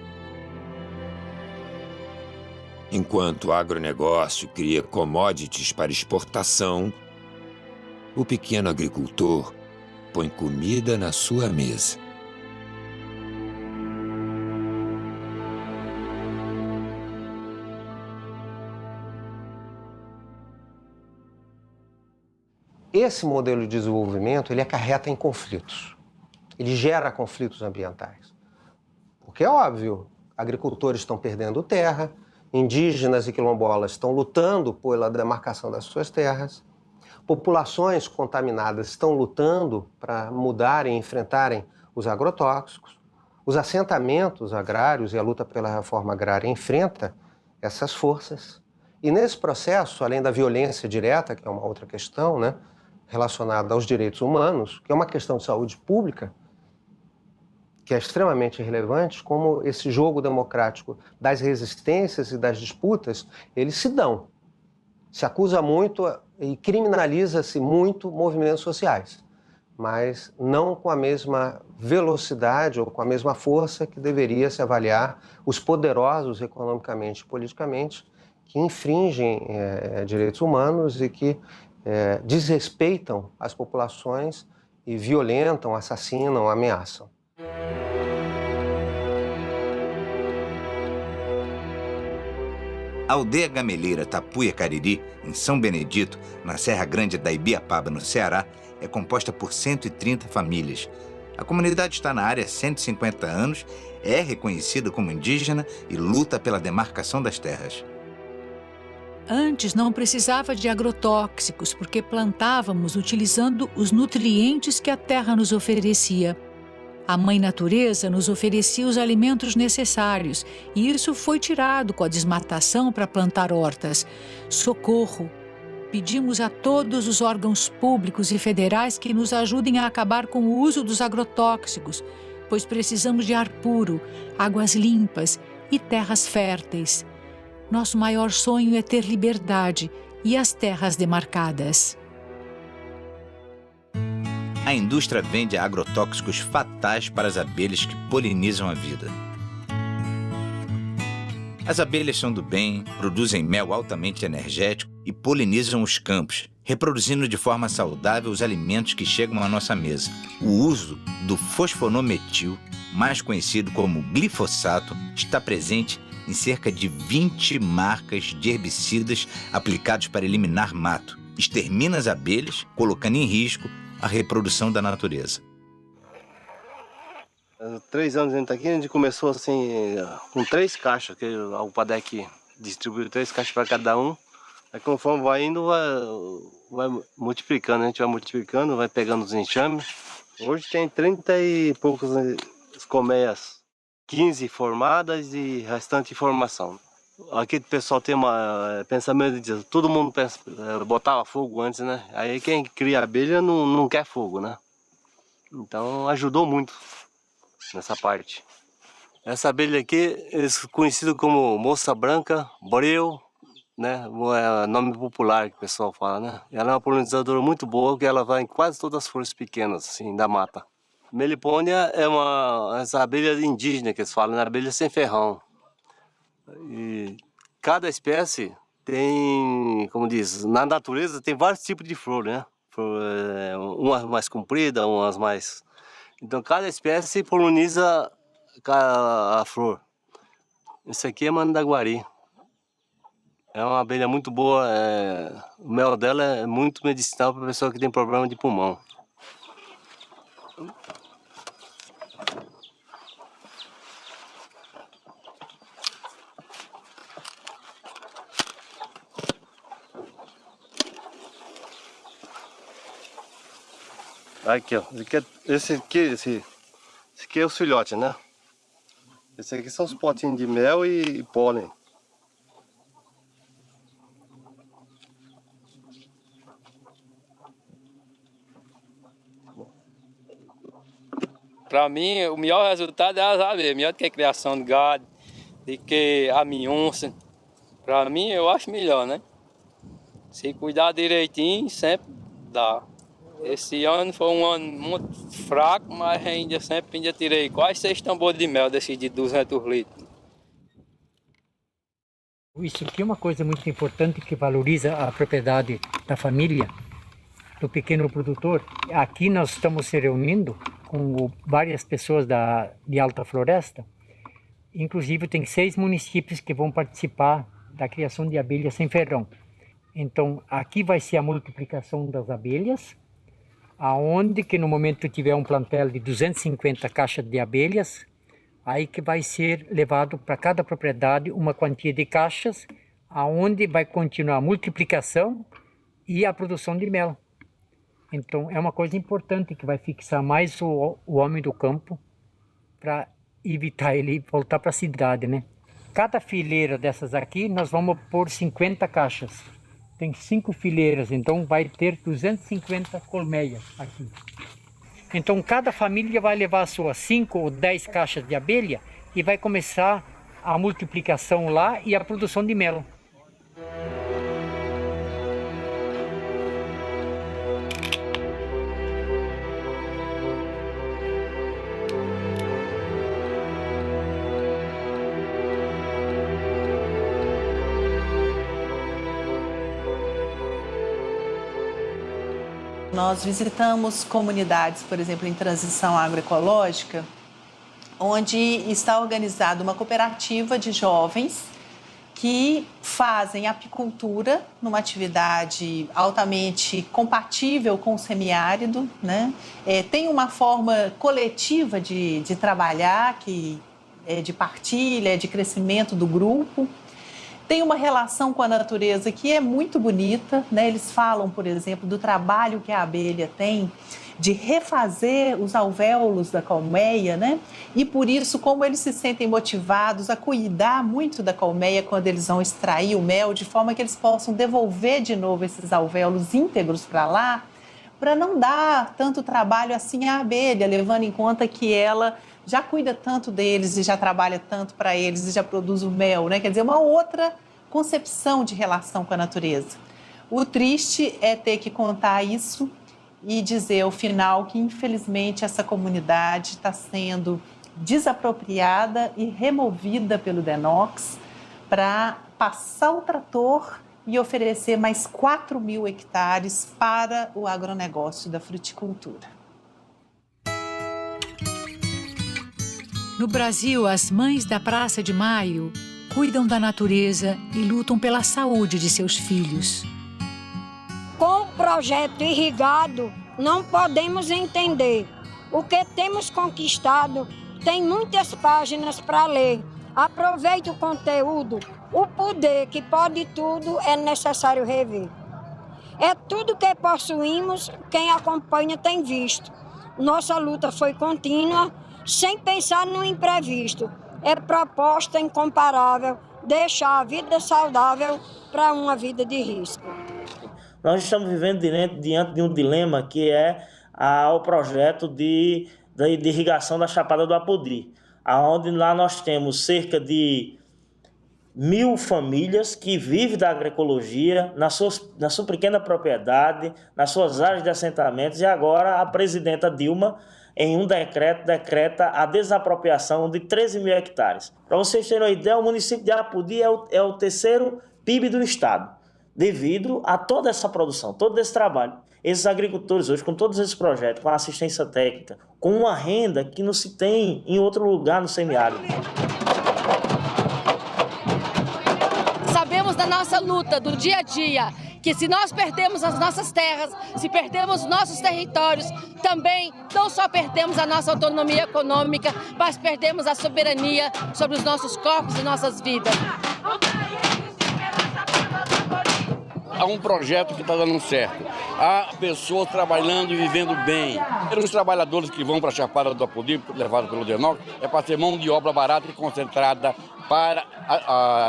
Enquanto o agronegócio cria commodities para exportação, o pequeno agricultor põe comida na sua mesa. Esse modelo de desenvolvimento, ele acarreta em conflitos. Ele gera conflitos ambientais. Porque é óbvio, agricultores estão perdendo terra, indígenas e quilombolas estão lutando pela demarcação das suas terras, populações contaminadas estão lutando para mudarem e enfrentarem os agrotóxicos, os assentamentos agrários e a luta pela reforma agrária enfrenta essas forças. E nesse processo, além da violência direta, que é uma outra questão, né, relacionada aos direitos humanos, que é uma questão de saúde pública, que é extremamente relevante, como esse jogo democrático das resistências e das disputas, eles se dão. Se acusa muito e criminaliza-se muito movimentos sociais, mas não com a mesma velocidade ou com a mesma força que deveria se avaliar os poderosos economicamente e politicamente que infringem direitos humanos e que desrespeitam as populações e violentam, assassinam, ameaçam. A aldeia gameleira Tapuia Cariri, em São Benedito, na Serra Grande da Ibiapaba, no Ceará, é composta por 130 famílias. A comunidade está na área há 150 anos, é reconhecida como indígena e luta pela demarcação das terras. Antes não precisava de agrotóxicos, porque plantávamos utilizando os nutrientes que a terra nos oferecia. A Mãe Natureza nos oferecia os alimentos necessários, e isso foi tirado com a desmatação para plantar hortas. Socorro! Pedimos a todos os órgãos públicos e federais que nos ajudem a acabar com o uso dos agrotóxicos, pois precisamos de ar puro, águas limpas e terras férteis. Nosso maior sonho é ter liberdade e as terras demarcadas. A indústria vende agrotóxicos fatais para as abelhas que polinizam a vida. As abelhas são do bem, produzem mel altamente energético e polinizam os campos, reproduzindo de forma saudável os alimentos que chegam à nossa mesa. O uso do fosfonometil, mais conhecido como glifosato, está presente em cerca de 20 marcas de herbicidas aplicados para eliminar mato. Extermina as abelhas, colocando em risco a reprodução da natureza. Há 3 anos a gente está aqui, a gente começou assim com 3 caixas, que o Padec distribuiu 3 caixas para cada um. Aí conforme vai indo, vai multiplicando, a gente vai multiplicando, vai pegando os enxames. Hoje tem 30 e poucas colmeias, 15 formadas e restante em formação. Aqui o pessoal tem pensamento de todo mundo botava fogo antes, né? Aí quem cria abelha não quer fogo, né? Então ajudou muito nessa parte. Essa abelha aqui é conhecida como moça branca, breu, né? É o nome popular que o pessoal fala, né? Ela é uma polinizadora muito boa, porque ela vai em quase todas as flores pequenas, assim, da mata. Melipônia é essa abelha indígena que eles falam, né? Abelha sem ferrão. E cada espécie tem, como diz, na natureza tem vários tipos de flor, né? Umas mais compridas, umas mais... Então cada espécie poliniza a flor. Esse aqui é Mandaguari. É uma abelha muito boa, o mel dela é muito medicinal para pessoa que tem problema de pulmão. Aqui, ó. Esse aqui é os filhotes, né? Esse aqui são os potinhos de mel e pólen. Para mim, o melhor resultado é as abelhas, melhor do que a criação de gado, do que a minhonça. Para mim, eu acho melhor, né? Se cuidar direitinho, sempre dá. Esse ano foi um ano muito fraco, mas ainda tirei quase 6 tambores de mel desses de 200 litros. Isso aqui é uma coisa muito importante que valoriza a propriedade da família, do pequeno produtor. Aqui nós estamos se reunindo com várias pessoas de Alta Floresta. Inclusive tem 6 municípios que vão participar da criação de abelhas sem ferrão. Então aqui vai ser a multiplicação das abelhas, aonde que no momento tiver um plantel de 250 caixas de abelhas, aí que vai ser levado para cada propriedade uma quantia de caixas, aonde vai continuar a multiplicação e a produção de mel. Então é uma coisa importante que vai fixar mais o homem do campo para evitar ele voltar para a cidade, né? Cada fileira dessas aqui nós vamos pôr 50 caixas. Tem 5 fileiras, então vai ter 250 colmeias aqui. Então cada família vai levar suas 5 ou 10 caixas de abelha e vai começar a multiplicação lá e a produção de mel. Nós visitamos comunidades, por exemplo, em transição agroecológica, onde está organizada uma cooperativa de jovens que fazem apicultura numa atividade altamente compatível com o semiárido, né? Tem uma forma coletiva de trabalhar, que é de partilha, de crescimento do grupo. Tem uma relação com a natureza que é muito bonita, né? Eles falam, por exemplo, do trabalho que a abelha tem de refazer os alvéolos da colmeia, né? E por isso, como eles se sentem motivados a cuidar muito da colmeia quando eles vão extrair o mel, de forma que eles possam devolver de novo esses alvéolos íntegros para lá, para não dar tanto trabalho assim à abelha, levando em conta que ela já cuida tanto deles e já trabalha tanto para eles e já produz o mel, né? Quer dizer, uma outra concepção de relação com a natureza. O triste é ter que contar isso e dizer ao final que, infelizmente, essa comunidade está sendo desapropriada e removida pelo DENOX para passar o trator e oferecer mais 4.000 hectares para o agronegócio da fruticultura. No Brasil, as mães da Praça de Maio cuidam da natureza e lutam pela saúde de seus filhos. Com o projeto irrigado, não podemos entender. O que temos conquistado tem muitas páginas para ler. Aproveite o conteúdo. O poder que pode tudo é necessário rever. É tudo que possuímos, quem acompanha tem visto. Nossa luta foi contínua, sem pensar no imprevisto. É proposta incomparável deixar a vida saudável para uma vida de risco. Nós estamos vivendo diante de um dilema que é o projeto de irrigação da Chapada do Apodri, onde lá nós temos cerca de 1.000 famílias que vivem da agroecologia na sua pequena propriedade, nas suas áreas de assentamentos, e agora a presidenta Dilma, em um decreto, decreta a desapropriação de 13.000 hectares. Para vocês terem uma ideia, o município de Apodi é o terceiro PIB do estado, devido a toda essa produção, todo esse trabalho. Esses agricultores hoje, com todos esses projetos, com assistência técnica, com uma renda que não se tem em outro lugar no semiárido. Sabemos da nossa luta, do dia a dia, que se nós perdemos as nossas terras, se perdemos os nossos territórios, também não só perdemos a nossa autonomia econômica, mas perdemos a soberania sobre os nossos corpos e nossas vidas. Há um projeto que está dando certo. Há pessoas trabalhando e vivendo bem. Os trabalhadores que vão para a Chapada do Apodi, levados pelo DENOX, é para ter mão de obra barata e concentrada para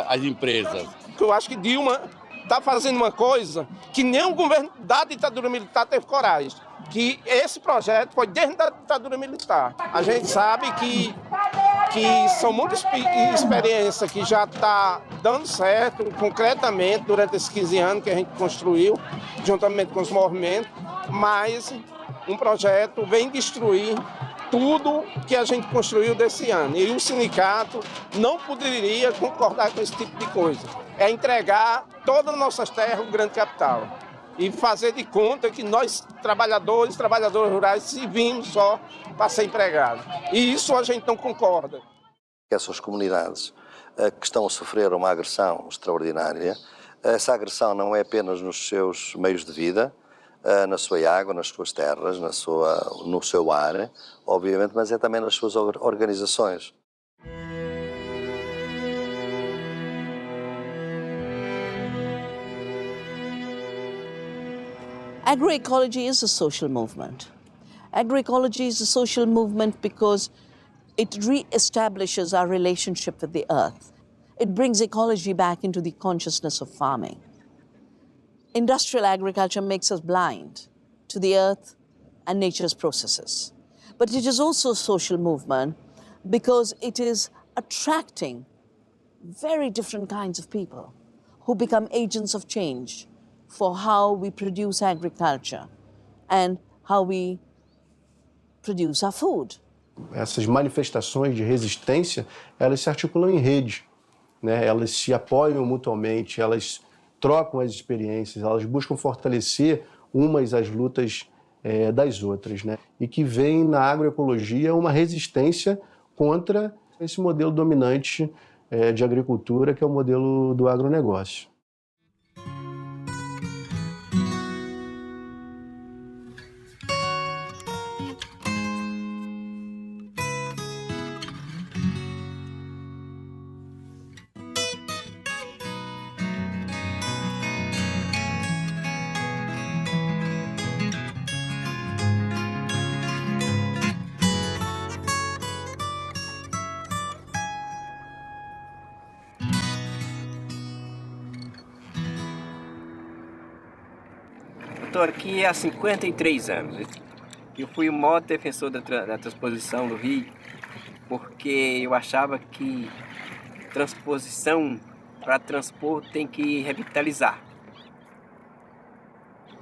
as empresas. Eu acho que Dilma está fazendo uma coisa que nenhum governo da ditadura militar teve coragem. Que esse projeto foi desde a ditadura militar. A gente sabe que são muitas experiências que já está dando certo concretamente durante esses 15 anos que a gente construiu, juntamente com os movimentos, mas um projeto vem destruir tudo que a gente construiu desse ano. E o sindicato não poderia concordar com esse tipo de coisa. É entregar todas as nossas terras ao grande capital e fazer de conta que nós, trabalhadores rurais, servimos só para ser empregados. E isso a gente não concorda. Essas comunidades que estão a sofrer uma agressão extraordinária, essa agressão não é apenas nos seus meios de vida, na sua água, nas suas terras, no seu ar, obviamente, mas é também nas suas organizações. Agroecology is a social movement. Agroecology is a social movement because it re-establishes our relationship with the earth. It brings ecology back into the consciousness of farming. Industrial agriculture makes us blind to the earth and nature's processes. But it is also a social movement because it is attracting very different kinds of people who become agents of change for how we produce agriculture and how we produce our food. Essas manifestações de resistência, elas se articulam em rede, né? Elas se apoiam mutuamente, elas trocam as experiências, elas buscam fortalecer umas as lutas das outras, né? E que vem na agroecologia uma resistência contra esse modelo dominante de agricultura, que é o modelo do agronegócio. Estou aqui há 53 anos. Eu fui o maior defensor da transposição do rio, porque eu achava que transposição, para transpor, tem que revitalizar.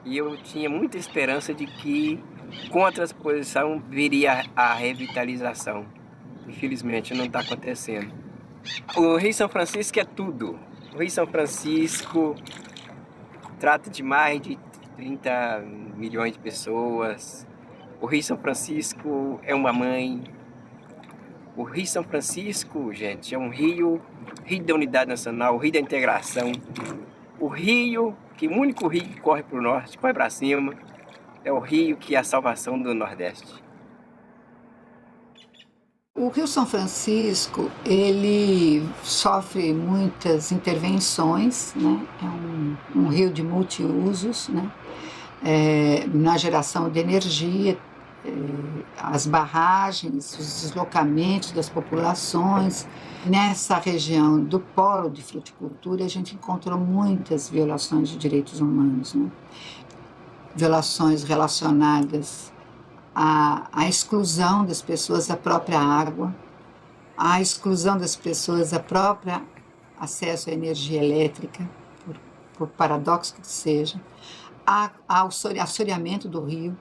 E eu tinha muita esperança de que, com a transposição, viria a revitalização. Infelizmente, não está acontecendo. O Rio São Francisco é tudo. O Rio São Francisco trata de mais de 30 milhões de pessoas. O Rio São Francisco é uma mãe. O Rio São Francisco, gente, é um rio da unidade nacional, o rio da integração. O rio, o único rio que corre para o norte, corre para cima, é o rio que é a salvação do Nordeste. O Rio São Francisco, ele sofre muitas intervenções, né? É um rio de multiusos, né? Na geração de energia, as barragens, os deslocamentos das populações. Nessa região do polo de fruticultura, a gente encontrou muitas violações de direitos humanos, né? Violações relacionadas à exclusão das pessoas da própria água, à exclusão das pessoas da própria acesso à energia elétrica, por paradoxo que seja, ao assoreamento do rio,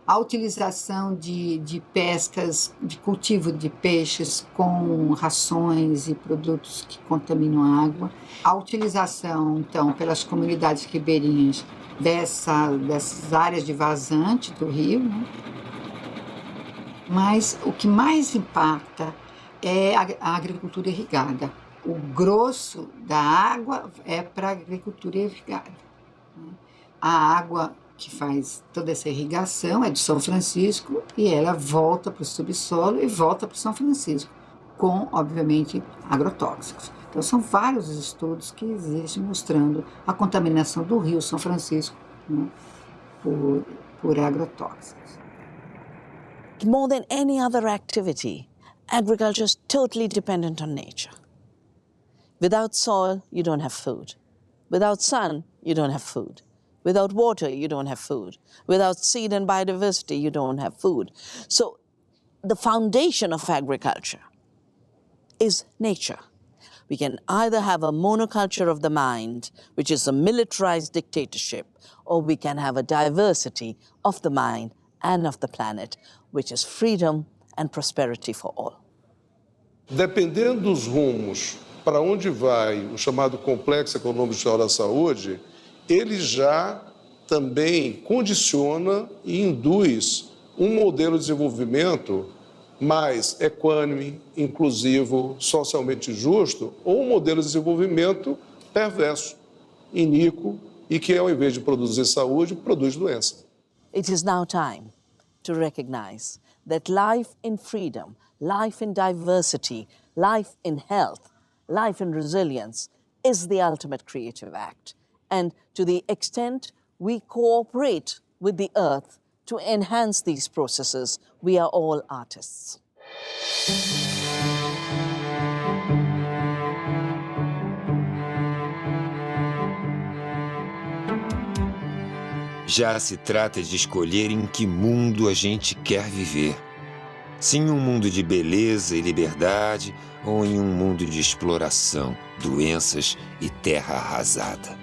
a utilização de pescas, de cultivo de peixes com rações e produtos que contaminam a água, a utilização, então, pelas comunidades ribeirinhas dessas áreas de vazante do rio, né? Mas o que mais impacta é a agricultura irrigada. O grosso da água é para a agricultura irrigada. A água que faz toda essa irrigação é de São Francisco e ela volta para o subsolo e volta para São Francisco, com, obviamente, agrotóxicos. Então, são vários os estudos que existem mostrando a contaminação do Rio São Francisco, né, por agrotóxicos. More than any other activity, agriculture is totally dependent on nature. Without soil, you don't have food. Without sun, you don't have food. Without water, you don't have food. Without seed and biodiversity, you don't have food. So the foundation of agriculture is nature. We can either have a monoculture of the mind, which is a militarized dictatorship, or we can have a diversity of the mind and of the planet, which is freedom and prosperity for all. Dependendo dos rumos para onde vai o chamado complexo econômico social da saúde, ele já também condiciona e induz um modelo de desenvolvimento mais equânime, inclusivo, socialmente justo, ou um modelo de desenvolvimento perverso, iníquo, e que, ao invés de produzir saúde, produz doença. It is now time to recognize that life in freedom, life in diversity, life in health, life in resilience is the ultimate creative act. And to the extent we cooperate with the earth to enhance these processes, we are all artists. Já se trata de escolher em que mundo a gente quer viver. Se em um mundo de beleza e liberdade ou em um mundo de exploração, doenças e terra arrasada.